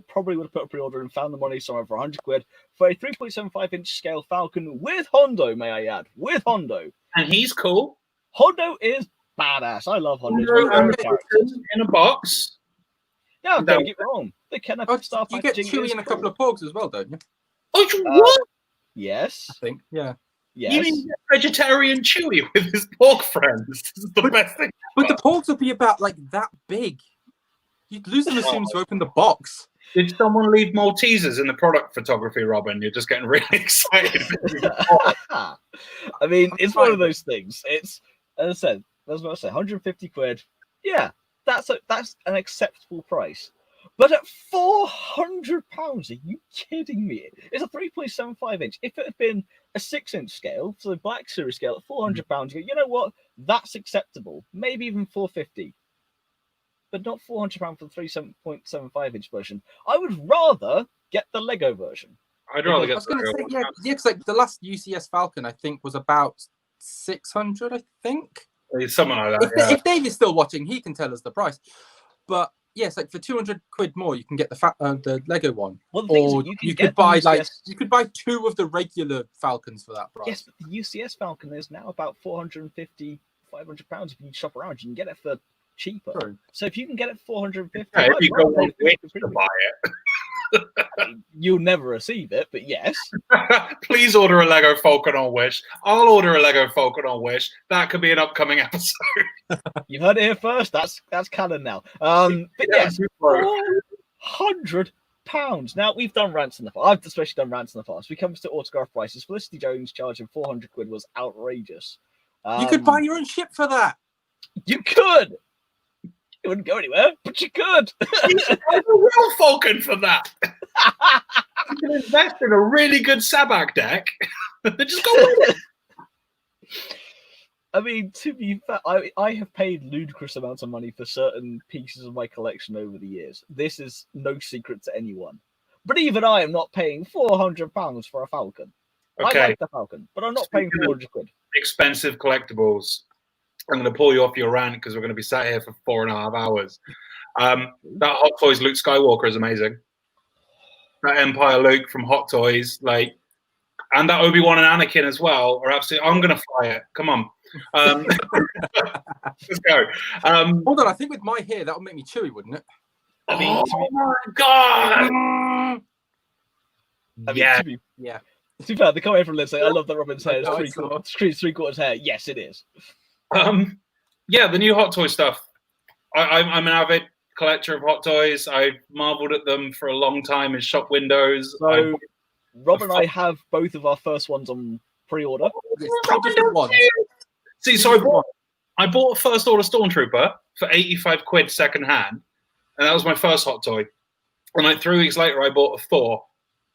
probably would have put a pre-order and found the money somewhere for 100 quid for a 3.75-inch scale Falcon with Hondo, may I add, with Hondo. And he's cool. Hondo is badass. I love Hondo. In a box. Yeah, don't get me wrong. They can have stuff. You get Chewie and a couple of Porgs as well, don't you? Oh, what? Yes. I think, yeah. Yes. You mean vegetarian Chewie with his pork friends? This is the best thing. But the Porgs will be about like that big. You'd lose them as soon as you open the box. Did someone leave Maltesers in the product photography, Robin? You're just getting really excited. I mean, it's one of those things. It's, as I said, that's what I say, 150 quid. Yeah, that's an acceptable price. But at £400, are you kidding me? It's a 3.75-inch. If it had been a 6-inch scale, so the Black Series scale at £400, you know what? That's acceptable. Maybe even $450. But not £400 for the 3.75-inch version. I would rather get the Lego version. I'd rather get. I was going to say, yeah, because like the last UCS Falcon, I think, was about 600. I think Something like that. If Dave is still watching, he can tell us the price. But yes, like for 200 quid more, you can get the Lego one. Well, the thing is, Or you can you get could buy the UCS. you could buy 2 of the regular Falcons for that price. Yes, but the UCS Falcon is now about 450, 500 pounds. If you shop around, you can get it for cheaper. True. So if you can get it 450, Yeah, if you go on Wish to pretty buy you'll never receive it, but yes. it, please order a Lego Falcon on Wish. I'll order a Lego Falcon on Wish. That could be an upcoming episode. You've heard it here first. That's canon now. But yes, £400. Now we've done rants in the past. I've especially done rants in the past. When it comes to autograph prices, Felicity Jones charging 400 quid was outrageous. You could buy your own ship for that. You could. It wouldn't go anywhere, but you could. There's a real Falcon for that. You can invest in a really good Sabak deck. Just go with it. I mean, to be fair, I have paid ludicrous amounts of money for certain pieces of my collection over the years. This is no secret to anyone. But even I am not paying £400 for a Falcon. Okay. I like the Falcon, but I'm not paying 400 quid. Expensive collectibles. I'm going to pull you off your rant because we're going to be sat here for 4.5 hours. That Hot Toys Luke Skywalker is amazing. That Empire Luke from Hot Toys, and that Obi-Wan and Anakin as well are absolutely. I'm going to fly it. Come on. Let's go. Hold on, I think with my hair that would make me chewy, wouldn't it? I mean, my God! To be fair, the comment from Liz saying, I love that Robin's hair is three-quarters hair. Yes, it is. Yeah, the new Hot Toy stuff. I'm an avid collector of Hot Toys. I marveled at them for a long time in shop windows. So, Rob and I have both of our first ones on pre-order. Yes, 2 different ones. See, so I bought a first order Stormtrooper for 85 quid second hand, and that was my first Hot Toy. And like 3 weeks later, I bought a Thor.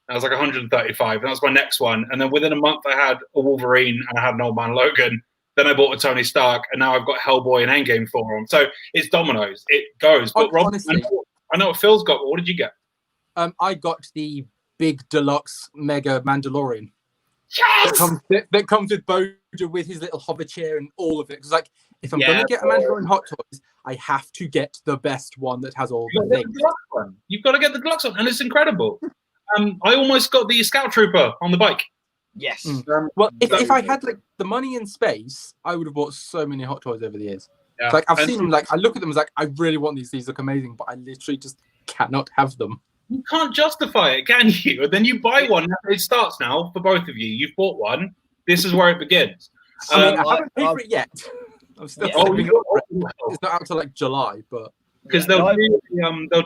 That was like 135, and that was my next one. And then within a month, I had a Wolverine and I had an Old Man Logan. Then I bought a Tony Stark, and now I've got Hellboy and Endgame for them. So it's dominoes. It goes. But Rob, honestly, I know what Phil's got. But what did you get? I got the big deluxe mega Mandalorian. Yes! That comes with Boja with his little hover chair and all of it. Because if I'm going to get a Mandalorian Hot Toys, I have to get the best one that has all the things. You've got to get the deluxe one, and it's incredible. I almost got the Scout Trooper on the bike. Yes. Well, if I had the money and space, I would have bought so many Hot Toys over the years. Yeah. I've seen them. I look at them as I really want these. These look amazing, but I literally just cannot have them. You can't justify it, can you? And then you buy one. It starts now for both of you. You've bought one. This is where it begins. I haven't paid for it yet. I'm still saving up for it. It's not out till July, but because they'll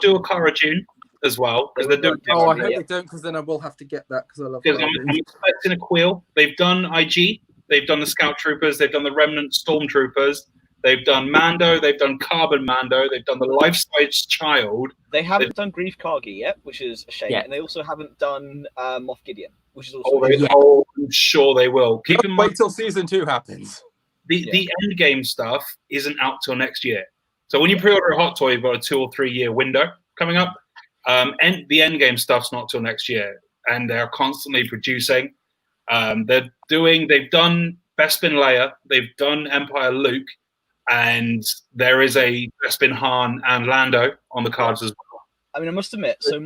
do a Cara June as well. Because they're doing. Oh, I hope they don't, because then I will have to get that because I love. Because I'm expecting a Quill. They've done IG. They've done the Scout Troopers. They've done the Remnant Stormtroopers. They've done Mando. They've done Carbon Mando. They've done the Life-Size Child. They haven't done Grief Kargi yet, which is a shame. Yeah. And they also haven't done Moff Gideon, which is also I'm sure they will. Keep in mind, wait till season 2 happens. The end game stuff isn't out till next year. So when you pre-order a Hot Toy, you've got a 2 or 3 year window coming up. And the end game stuff's not till next year, and they're constantly producing. They've done Bespin Leia, they've done Empire Luke, and there is a Bespin Han and Lando on the cards as well. I mean, I must admit, so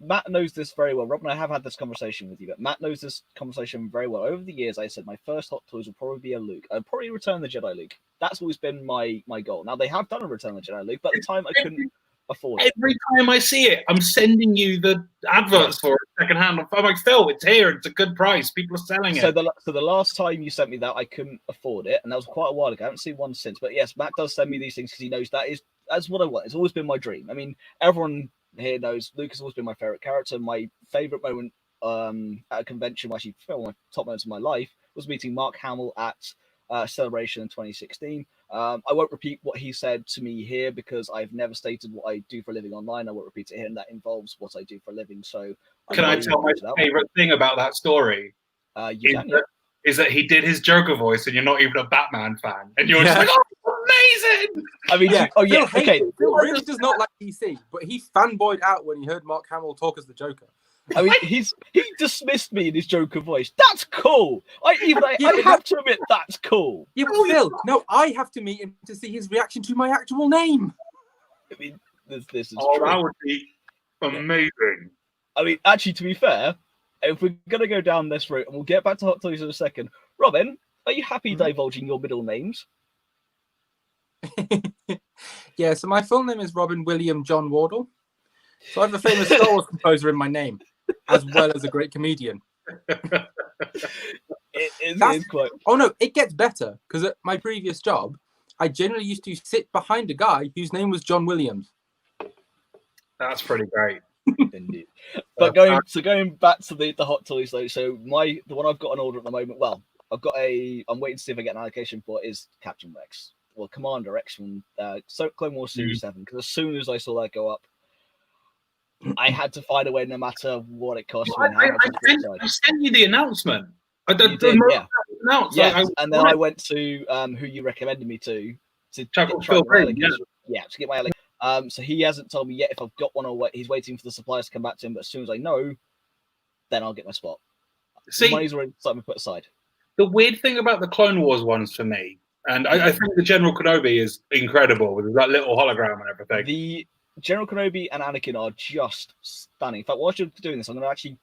Matt knows this very well. Rob and I have had this conversation with you, but Matt knows this conversation very well. Over the years, I said my first Hot Toys will probably be a Luke. I'd probably Return the Jedi Luke. That's always been my goal. Now, they have done a Return the Jedi Luke, but at the time, I couldn't afford it. Every time I see it, I'm sending you the adverts for it secondhand. I'm like, Phil, it's here. It's a good price. People are selling it. So the last time you sent me that, I couldn't afford it, and that was quite a while ago. I haven't seen one since. But yes, Matt does send me these things because he knows that's what I want. It's always been my dream. I mean, everyone here knows Luke has always been my favorite character. My favorite moment at a convention, actually, one of my top moments of my life, was meeting Mark Hamill at Celebration in 2016. I won't repeat what he said to me here because I've never stated what I do for a living online. I won't repeat it here, and that involves what I do for a living. So, can I tell my favorite thing about that story? Is that he did his Joker voice, and you're not even a Batman fan, and you're just like, "Oh, amazing!" I mean, okay. Phil really does not like DC, but he fanboyed out when he heard Mark Hamill talk as the Joker. I mean, he dismissed me in his Joker voice. That's cool. I have to admit that's cool. Yeah, but Phil, no, I have to meet him to see his reaction to my actual name. I mean, this is Oh, true. that would be amazing. I mean, actually, to be fair, if we're gonna go down this route, and we'll get back to Hot Toys in a second. Robin, are you happy divulging your middle names? Yeah, so my full name is Robin William John Wardle. So I have a famous Star Wars composer in my name, as well as a great comedian. It is quite. Oh no, it gets better, because at my previous job, I generally used to sit behind a guy whose name was John Williams. That's pretty great. Indeed. But going back to the Hot Toys though, so the one I've got on order at the moment, well, I'm waiting to see if I get an allocation for it, is Captain Rex. Well, Commander Rex from Clone Wars Series 7, because as soon as I saw that go up, I had to find a way, no matter what it cost me. I sent you the announcement. You did, yeah. Announced, yes, and then I went to who you recommended me to Phill, to get my allocation. So he hasn't told me yet if I've got one or what. He's waiting for the suppliers to come back to him. But as soon as I know, then I'll get my spot. See, the money's already starting to put aside. The weird thing about the Clone Wars ones for me, and I think the General Kenobi is incredible with that little hologram and everything. The General Kenobi and Anakin are just stunning. In fact, whilst you're doing this, I'm going to actually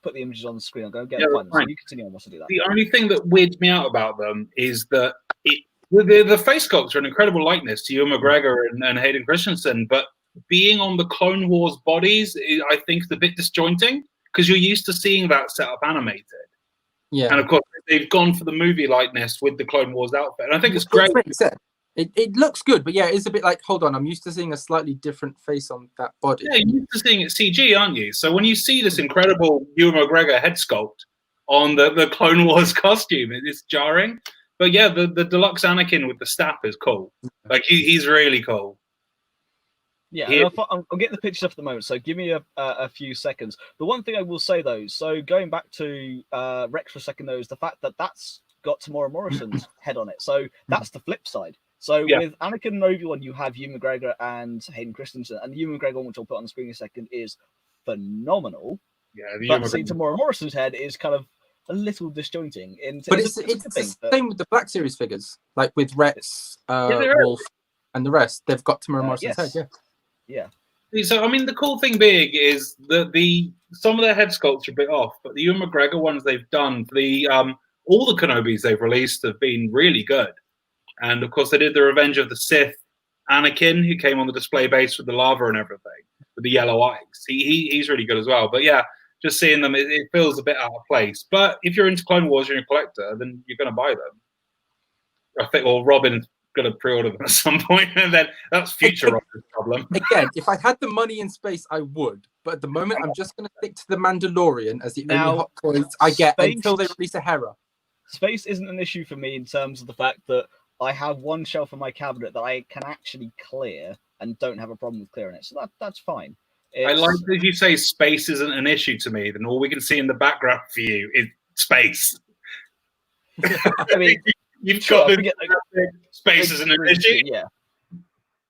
put the images on the screen. I'm going to get them. So you continue on whilst I do that. The only thing that weirds me out about them is that the face sculpts are an incredible likeness to Ewan McGregor and Hayden Christensen, but being on the Clone Wars bodies, I think, is a bit disjointing because you're used to seeing that setup animated. Yeah. And of course, they've gone for the movie likeness with the Clone Wars outfit. And I think it's great. It looks good, but yeah, it's a bit like, hold on, I'm used to seeing a slightly different face on that body. Yeah, you're used to seeing it CG, aren't you? So when you see this incredible Ewan McGregor head sculpt on the Clone Wars costume, it's jarring. But yeah, the deluxe Anakin with the staff is cool. Like, he's really cool. Yeah, I'm getting the pictures up at the moment, so give me a few seconds. The one thing I will say, though, so going back to Rex for a second, though, is the fact that that's got Tamora Morrison's head on it. So that's the flip side. So with Anakin and Obi-Wan, you have Ewan McGregor and Hayden Christensen. And the Ewan McGregor one, which I'll put on the screen in a second, is phenomenal. Yeah, but seeing Tamora Morrison's head is kind of a little disjointing. But it's the same with the Black Series figures. Like with Rex, Wolf, and the rest. They've got Tamora Morrison's head, yeah. So, I mean, the cool thing being is that some of their head sculpts are a bit off, but the Ewan McGregor ones they've done, all the Kenobis they've released have been really good. And of course, they did the Revenge of the Sith Anakin, who came on the display base with the lava and everything, with the yellow eyes. He's really good as well. But yeah, just seeing them, it feels a bit out of place. But if you're into Clone Wars, you're a collector, then you're going to buy them. I think, well, Robin's going to pre-order them at some point, and then that's future Robin's problem. Again, if I had the money and space, I would. But at the moment, I'm just going to stick to the Mandalorian as the only Hot Toys I get until they release a Hera. Space isn't an issue for me in terms of the fact that I have one shelf in my cabinet that I can actually clear and don't have a problem with clearing it. So that's fine. I like that you say space isn't an issue to me. Then all we can see in the background for you is space. I mean, you've got space isn't an issue. Yeah.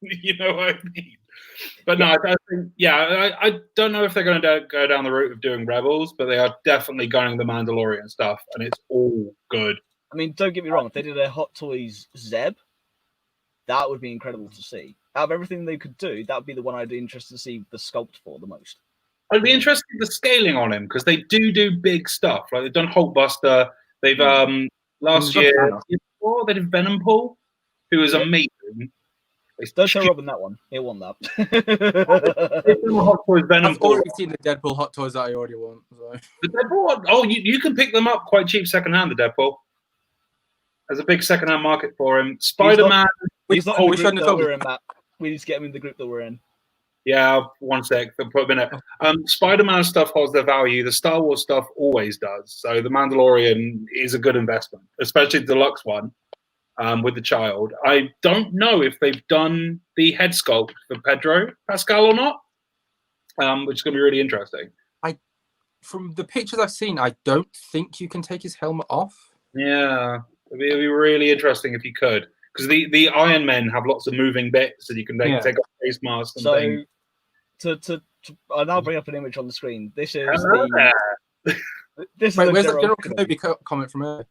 You know what I mean? But no, I think, I don't know if they're going to go down the route of doing Rebels, but they are definitely going the Mandalorian stuff, and it's all good. I mean, don't get me wrong. If they did a Hot Toys Zeb, that would be incredible to see. Out of everything they could do, that would be the one I'd be interested to see the sculpt for the most. I'd be interested in the scaling on him, because they do big stuff. Like, they've done Hulkbuster. They've last year they did Venom Pool, who was amazing. Don't show Robin that one. He'll want that. I've already seen the Deadpool Hot Toys that I already want. So. The Deadpool? Oh, you can pick them up quite cheap secondhand, the Deadpool. There's a big secondhand market for him. Spider-Man. He's not in the group that we're in, Matt. We need to get him in the group that we're in. Yeah, 1 sec. I'll put him in it. Spider-Man stuff holds their value. The Star Wars stuff always does. So the Mandalorian is a good investment, especially the deluxe one. With the child. I don't know if they've done the head sculpt for Pedro Pascal or not, which is going to be really interesting. From the pictures I've seen, I don't think you can take his helmet off. Yeah, it'd be really interesting if you could, because the Iron Men have lots of moving bits, and you can take off face masks and things. I'll now bring up an image on the screen. This is where's the General Kenobi comment from earlier?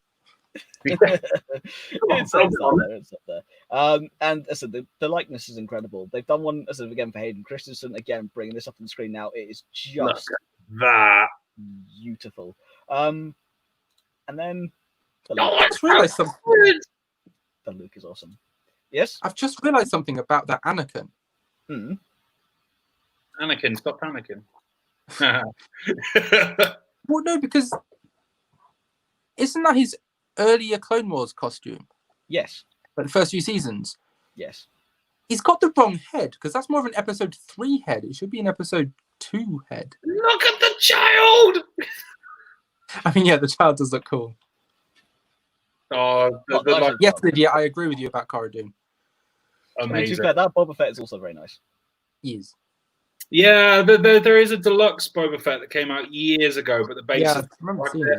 It's up there. It's up there. And as I said, the likeness is incredible. They've done one, as I said, again for Hayden Christensen. Again, bringing this up on the screen now, it is Look just at that. beautiful. And then the Oh, Luke, I just realised something. the Luke is awesome. Yes. I've just realised something about that Anakin. Hmm. Anakin, stop panicking. Well, no, because isn't that his earlier Clone Wars costume? Yes. But the first few seasons, Yes. he's got the wrong head because that's more of an episode 3 head. It should be an episode 2 head. Look at the child. I mean, yeah, the child does look cool. Oh, like, Yes, Lydia, I agree with you about Cara Dune. I mean, to amazing. be fair, that Boba Fett is also very nice. He is. Yeah, there is a deluxe Boba Fett that came out years ago, but the base Yeah, I is remember like seeing it,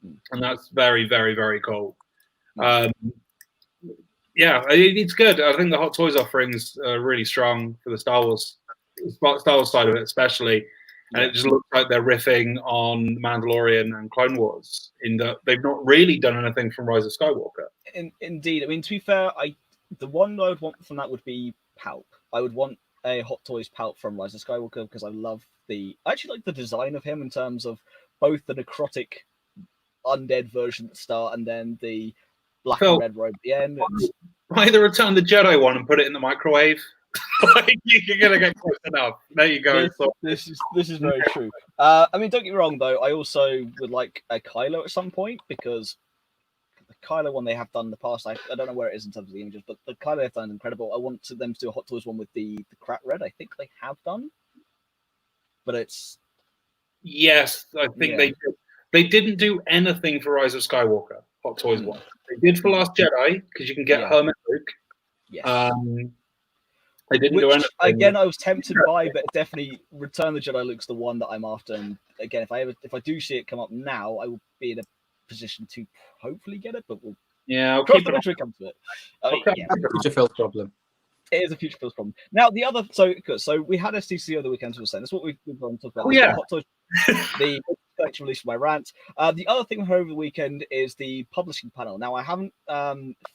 it. and that's very, very, very cool. Yeah, it's good. I think the Hot Toys offerings are really strong for the Star Wars side of it, especially. And it just looks like they're riffing on Mandalorian and Clone Wars in that they've not really done anything from Rise of Skywalker. Indeed. I mean, to be fair, the one I would want from that would be Palp. I would want a Hot Toys Palp from Rise of Skywalker because I actually like the design of him in terms of both the necrotic undead version at the start and then the black Phill, and red robe at the end. Buy the Return of the Jedi one and put it in the microwave. Like, you're gonna get close enough. There you go. This is very true. I mean, don't get me wrong though. I also would like a Kylo at some point because the Kylo one they have done in the past. I don't know where it is in terms of the images, but the Kylo they've done is incredible. I want them to do a Hot Toys one with the crack red. I think they have done, but it's Yes, I think they did. They didn't do anything for Rise of Skywalker. Hot Toys one. They did for Last Jedi because you can get Hermit Luke. yes. They didn't do Which anything. again I was tempted by, but definitely Return of the Jedi Luke's the one that I'm after. And again, if I do see it come up now, I will be in a position to hopefully get it. But we'll I'll cross keep the it bridge when we come to it. That's a future Phil's problem. It is a future Phil's problem. Now the other, so we had STC over the weekend, as we were saying. That's what we've gone to talk about. Oh, yeah. Hot Toys, the collection release for my rant. The other thing we heard over the weekend is the publishing panel. Now I haven't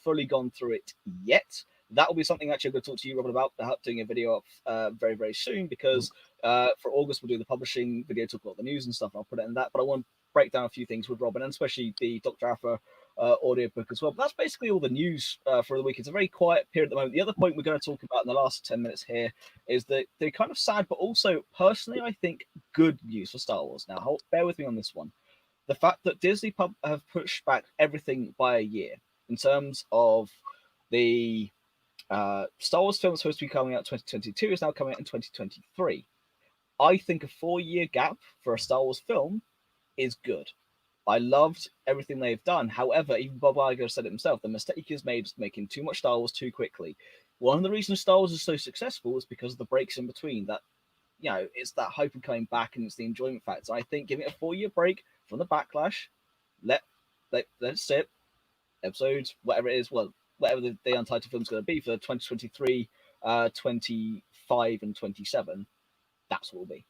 fully gone through it yet. That will be something actually I'm going to talk to you, Robin, about doing a video of very, very soon because for August we'll do the publishing video, talk about the news and stuff. And I'll put it in that. But I want to break down a few things with Robin, and especially the Dr. Alpha audiobook as well. But that's basically all the news for the week. It's a very quiet period at the moment. The other point we're going to talk about in the last 10 minutes here is that they're kind of sad, but also personally, I think good news for Star Wars. Now, bear with me on this one. The fact that Disney have pushed back everything by a year in terms of the Star Wars film supposed to be coming out 2022 is now coming out in 2023. I think a 4-year gap for a Star Wars film is good. I loved everything they've done. However, even Bob Iger said it himself, the mistake is made making too much Star Wars too quickly. One of the reasons Star Wars is so successful is because of the breaks in between. That, you know, it's that hype of coming back and it's the enjoyment factor. I think giving it a 4-year break from the backlash, let it sit, episodes, whatever it is, well, whatever the untitled film's going to be for 2023, 25, and 27, that's what it'll be.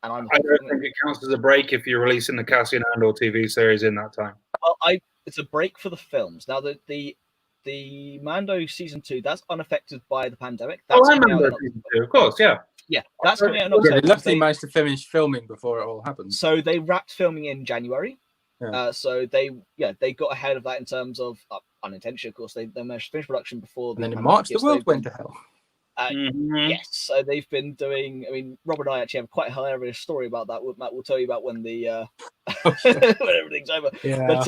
And I don't think it counts as a break if you're releasing the Cassian Andor TV series in that time. Well, it's a break for the films. Now, the Mando season 2, that's unaffected by the pandemic. That's I Mando season 2, of course, yeah. Yeah, that's coming out in Yeah, October. they luckily managed to finish filming before it all happened. So they wrapped filming in January. Yeah. So they got ahead of that in terms of unintentionally, of course. They managed to finish production before. And then in March, the world went to hell. Yes, so they've been doing. I mean, Rob and I actually have quite a hilarious story about that. Matt will tell you about when the when everything's over. Yeah. But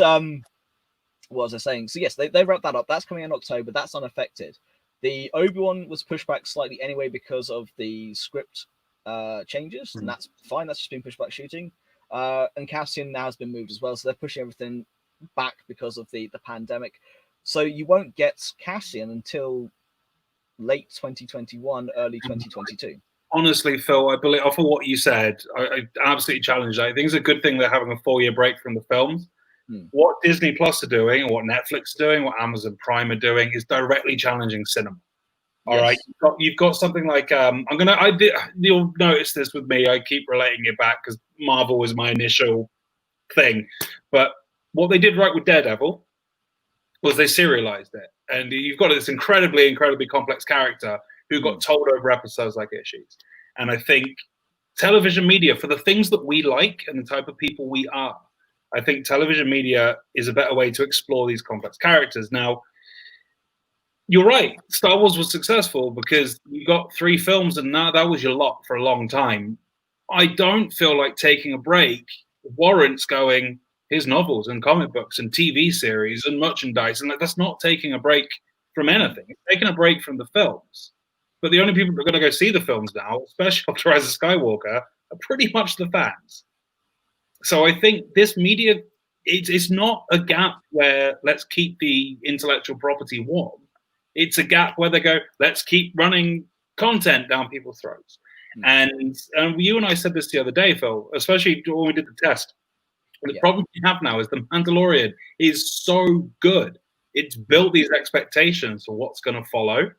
what was I saying? So yes, they wrapped that up. That's coming in October. That's unaffected. The Obi-Wan was pushed back slightly anyway because of the script changes, and that's fine. That's just been pushed back shooting. And Cassian now has been moved as well, so they're pushing everything back because of the pandemic. So you won't get Cassian until late 2021, early 2022. Honestly, Phil, I believe off of what you said, I absolutely challenge that. I think it's a good thing they're having a 4-year break from the films. What Disney Plus are doing, and what Netflix are doing, what Amazon Prime are doing, is directly challenging cinema. All right, you've got something like you'll notice this with me. I keep relating it back because Marvel was my initial thing, but what they did right with Daredevil was they serialized it. And you've got this incredibly complex character who got told over episodes like issues. And I think television media, for the things that we like and the type of people we are, I think television media is a better way to explore these complex characters. Now, you're right. Star Wars was successful because you got 3 films and now that was your lot for a long time. I don't feel like taking a break warrants going, here's novels and comic books and TV series and merchandise. And that's not taking a break from anything. It's taking a break from the films. But the only people that are going to go see the films now, especially after Rise of Skywalker, are pretty much the fans. So I think this media, it's not a gap where let's keep the intellectual property warm. It's a gap where they go, let's keep running content down people's throats. And you and I said this the other day, Phil, especially when we did the test. The problem we have now is The Mandalorian is so good. It's built these expectations for what's going to follow.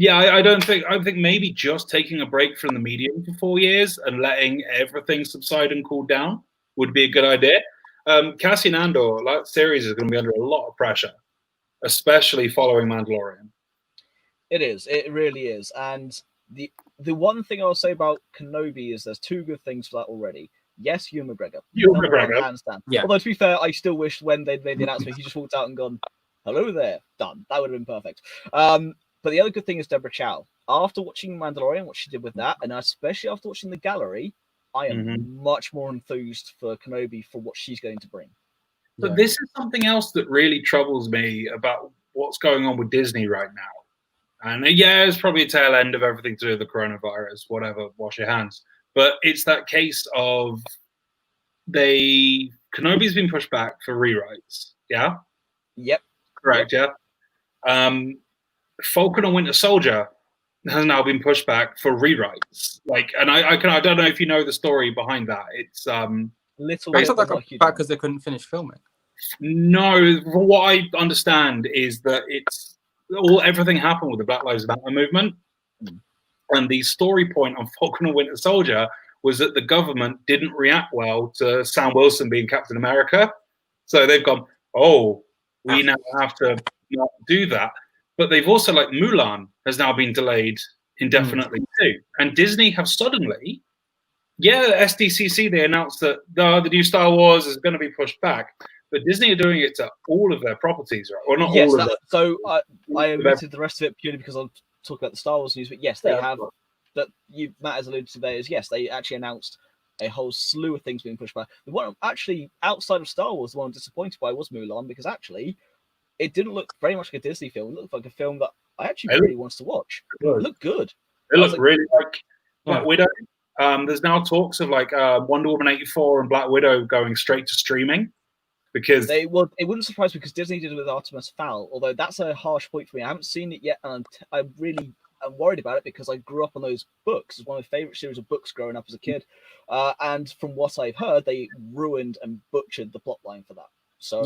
Yeah, I think maybe just taking a break from the medium for 4 years and letting everything subside and cool down would be a good idea. Cassian Andor, that series is going to be under a lot of pressure, especially following Mandalorian. It is. It really is. And the one thing I'll say about Kenobi is there's 2 good things for that already. Yes, Ewan McGregor. Ewan McGregor. Hands down. Yeah. Although, to be fair, I still wish when they made the announcement, he just walked out and gone, hello there, done. That would have been perfect. But the other good thing is Deborah Chow. After watching Mandalorian, what she did with that, and especially after watching The Gallery, I am much more enthused for Kenobi for what she's going to bring. But this is something else that really troubles me about what's going on with Disney right now. And yeah, it's probably a tail end of everything to do with the coronavirus, whatever, wash your hands. But it's that case of Kenobi's been pushed back for rewrites. Yeah? Yep. Correct, yeah? Falcon and Winter Soldier has now been pushed back for rewrites. And I don't know if you know the story behind that. It's little. I thought that got back because they couldn't finish filming. No, from what I understand is that everything happened with the Black Lives Matter movement, and the story point on Falcon and Winter Soldier was that the government didn't react well to Sam Wilson being Captain America, so they've gone, we now have to not do that. But they've also, like, Mulan has now been delayed indefinitely too. And Disney have suddenly, SDCC, they announced that the new Star Wars is going to be pushed back. But Disney are doing it to all of their properties, right? Or not all of them. So I omitted the rest of it purely because I'll talk about the Star Wars news. But yes, they have, that Matt has alluded to there, is yes, they actually announced a whole slew of things being pushed back. The one actually outside of Star Wars, the one I'm disappointed by was Mulan, because actually it didn't look very much like a Disney film. It looked like a film that I actually really wanted to watch. It looked good. It looked really like Black Widow. There's now talks of Wonder Woman 84 and Black Widow going straight to streaming because it wouldn't surprise me because Disney did it with Artemis Fowl. Although that's a harsh point for me. I haven't seen it yet, and I'm worried about it because I grew up on those books. It's one of my favorite series of books growing up as a kid. And from what I've heard, they ruined and butchered the plotline for that. So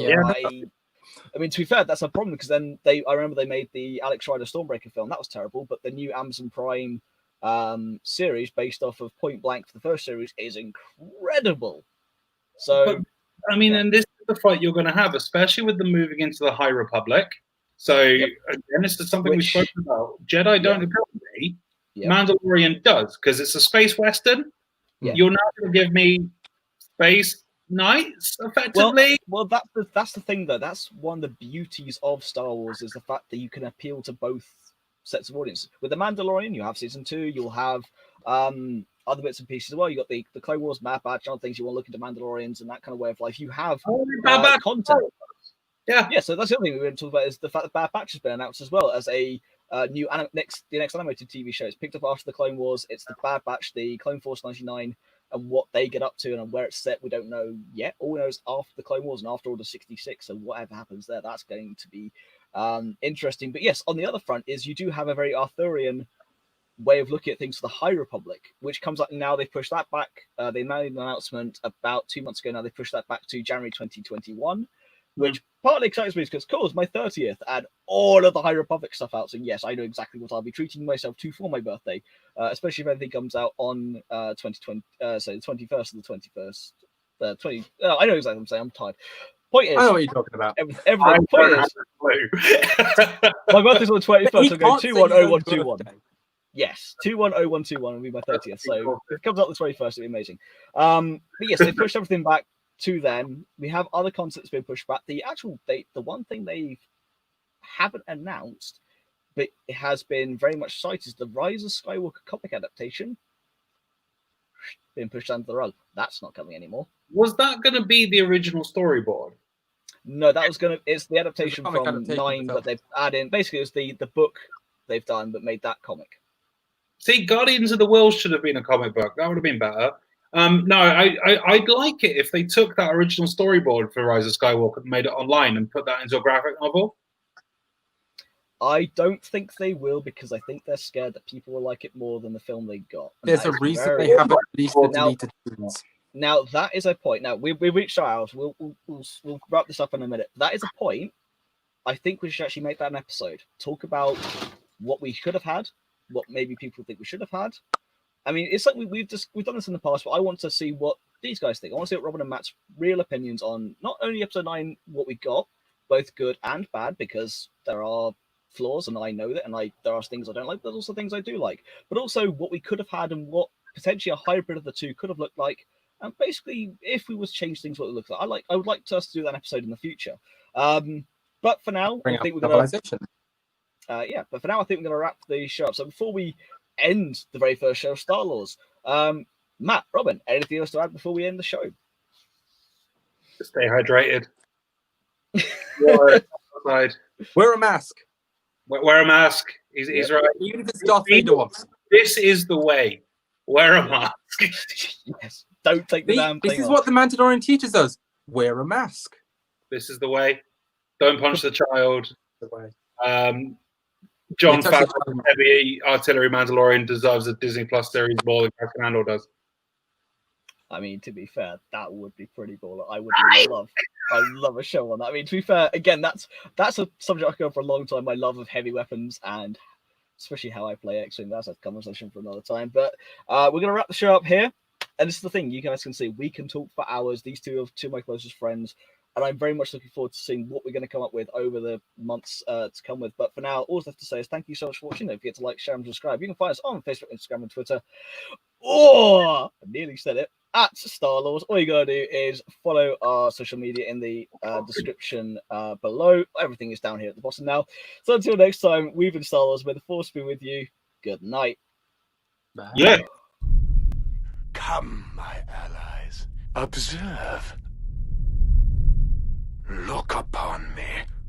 I mean, to be fair, that's a problem because then I remember they made the Alex Rider Stormbreaker film. That was terrible, but the new Amazon Prime series based off of Point Blank for the first series is incredible. So, I mean, and this is the fight you're going to have, especially with them moving into the High Republic. So, again, this is something we spoke about. Jedi don't appeal to me. Mandalorian does because it's a space western. You're now going to give me space knights, effectively. Well, that's the thing, though. That's one of the beauties of Star Wars is the fact that you can appeal to both sets of audience. With the Mandalorian, you have season 2. You'll have other bits and pieces as well. You got the Clone Wars, Bad Batch, other things you want to look into Mandalorians and that kind of way of life. You have content. Yeah. So that's the other thing we were going to talk about is the fact that Bad Batch has been announced as well as a new the next animated TV show. It's picked up after the Clone Wars. It's the Bad Batch, the Clone Force 99. And what they get up to and where it's set, we don't know yet. All we know is after the Clone Wars and after Order 66. So whatever happens there, that's going to be interesting. But yes, on the other front is you do have a very Arthurian way of looking at things for the High Republic, which comes up now. They've pushed that back. They made an announcement about 2 months ago now. They pushed that back to January 2021, which partly excites me because, cool, it's my 30th and all of the High Republic stuff out. So yes, I know exactly what I'll be treating myself to for my birthday, especially if anything comes out on 2020, so the 21st of the 21st, 20. I know exactly what I'm saying. I'm tired. Point is, I know what you're talking about. everything. Point is, my birthday's on the 21st. So go 210121. Yes, 210121 will be my 30th. So if it comes out the 21st, it'll be amazing. But yes, they pushed everything back to then. We have other concepts being pushed back. The actual date, the one thing they haven't announced, but it has been very much cited, is the Rise of Skywalker comic adaptation being pushed under the rug. That's not coming anymore. Was that going to be the original storyboard? No, that was gonna. It's the adaptation comic from adaptation 9 film. that they've added in. Basically, it was the book they've done, but made that comic. See, Guardians of the World should have been a comic book. That would have been better. No, I'd like it if they took that original storyboard for Rise of Skywalker and made it online and put that into a graphic novel. I don't think they will, because I think they're scared that people will like it more than the film they got. And There's that a is reason very- they haven't released the Now- deleted scenes. Now that is a point. Now we reached our hours. We'll wrap this up in a minute. That is a point. I think we should actually make that an episode. Talk about what we should have had, what maybe people think we should have had. I mean, it's like we've done this in the past, but I want to see what these guys think. I want to see what Robin and Matt's real opinions on not only episode 9, what we got, both good and bad, because there are flaws, and I know that, and there are things I don't like, but there's also things I do like. But also what we could have had and what potentially a hybrid of the two could have looked like. And basically, if we was to change things, what it looks like, I would like us to do that episode in the future. But for now, Bring I think up we're gonna novelization. but for now, I think we're gonna wrap the show up. So before we end the very first show of Star Wars, Matt, Robin, anything else to add before we end the show? Stay hydrated. Outside. Wear a mask. Wear a mask. He's right. Even if it's Darth Vader once. This is the way. Wear a mask. Yes. Don't take the damn thing This is off. what the Mandalorian teaches us. Wear a mask. This is the way. Don't punch the child. The way. John It's actually- Favreau, heavy artillery Mandalorian, deserves a Disney Plus series more than Captain Andor does. I mean, to be fair, that would be pretty cool. I love a show on that. I mean, to be fair, again, that's a subject I've gone for a long time. My love of heavy weapons and especially how I play X-Wing. That's a conversation for another time. But we're gonna wrap the show up here. And this is the thing, you guys can see we can talk for hours. These two are two of my closest friends, and I'm very much looking forward to seeing what we're going to come up with over the months to come with. But for now, all I have to say is thank you so much for watching. Don't forget to like, share, and subscribe. You can find us on Facebook, Instagram, and Twitter. Oh, I nearly said it. At Star Wars. All you gotta do is follow our social media in the description below. Everything is down here at the bottom now. So until next time, we've been Star Wars. May the Force be with you. Good night. Bye. Yeah. Come, my allies. Observe. Look upon me.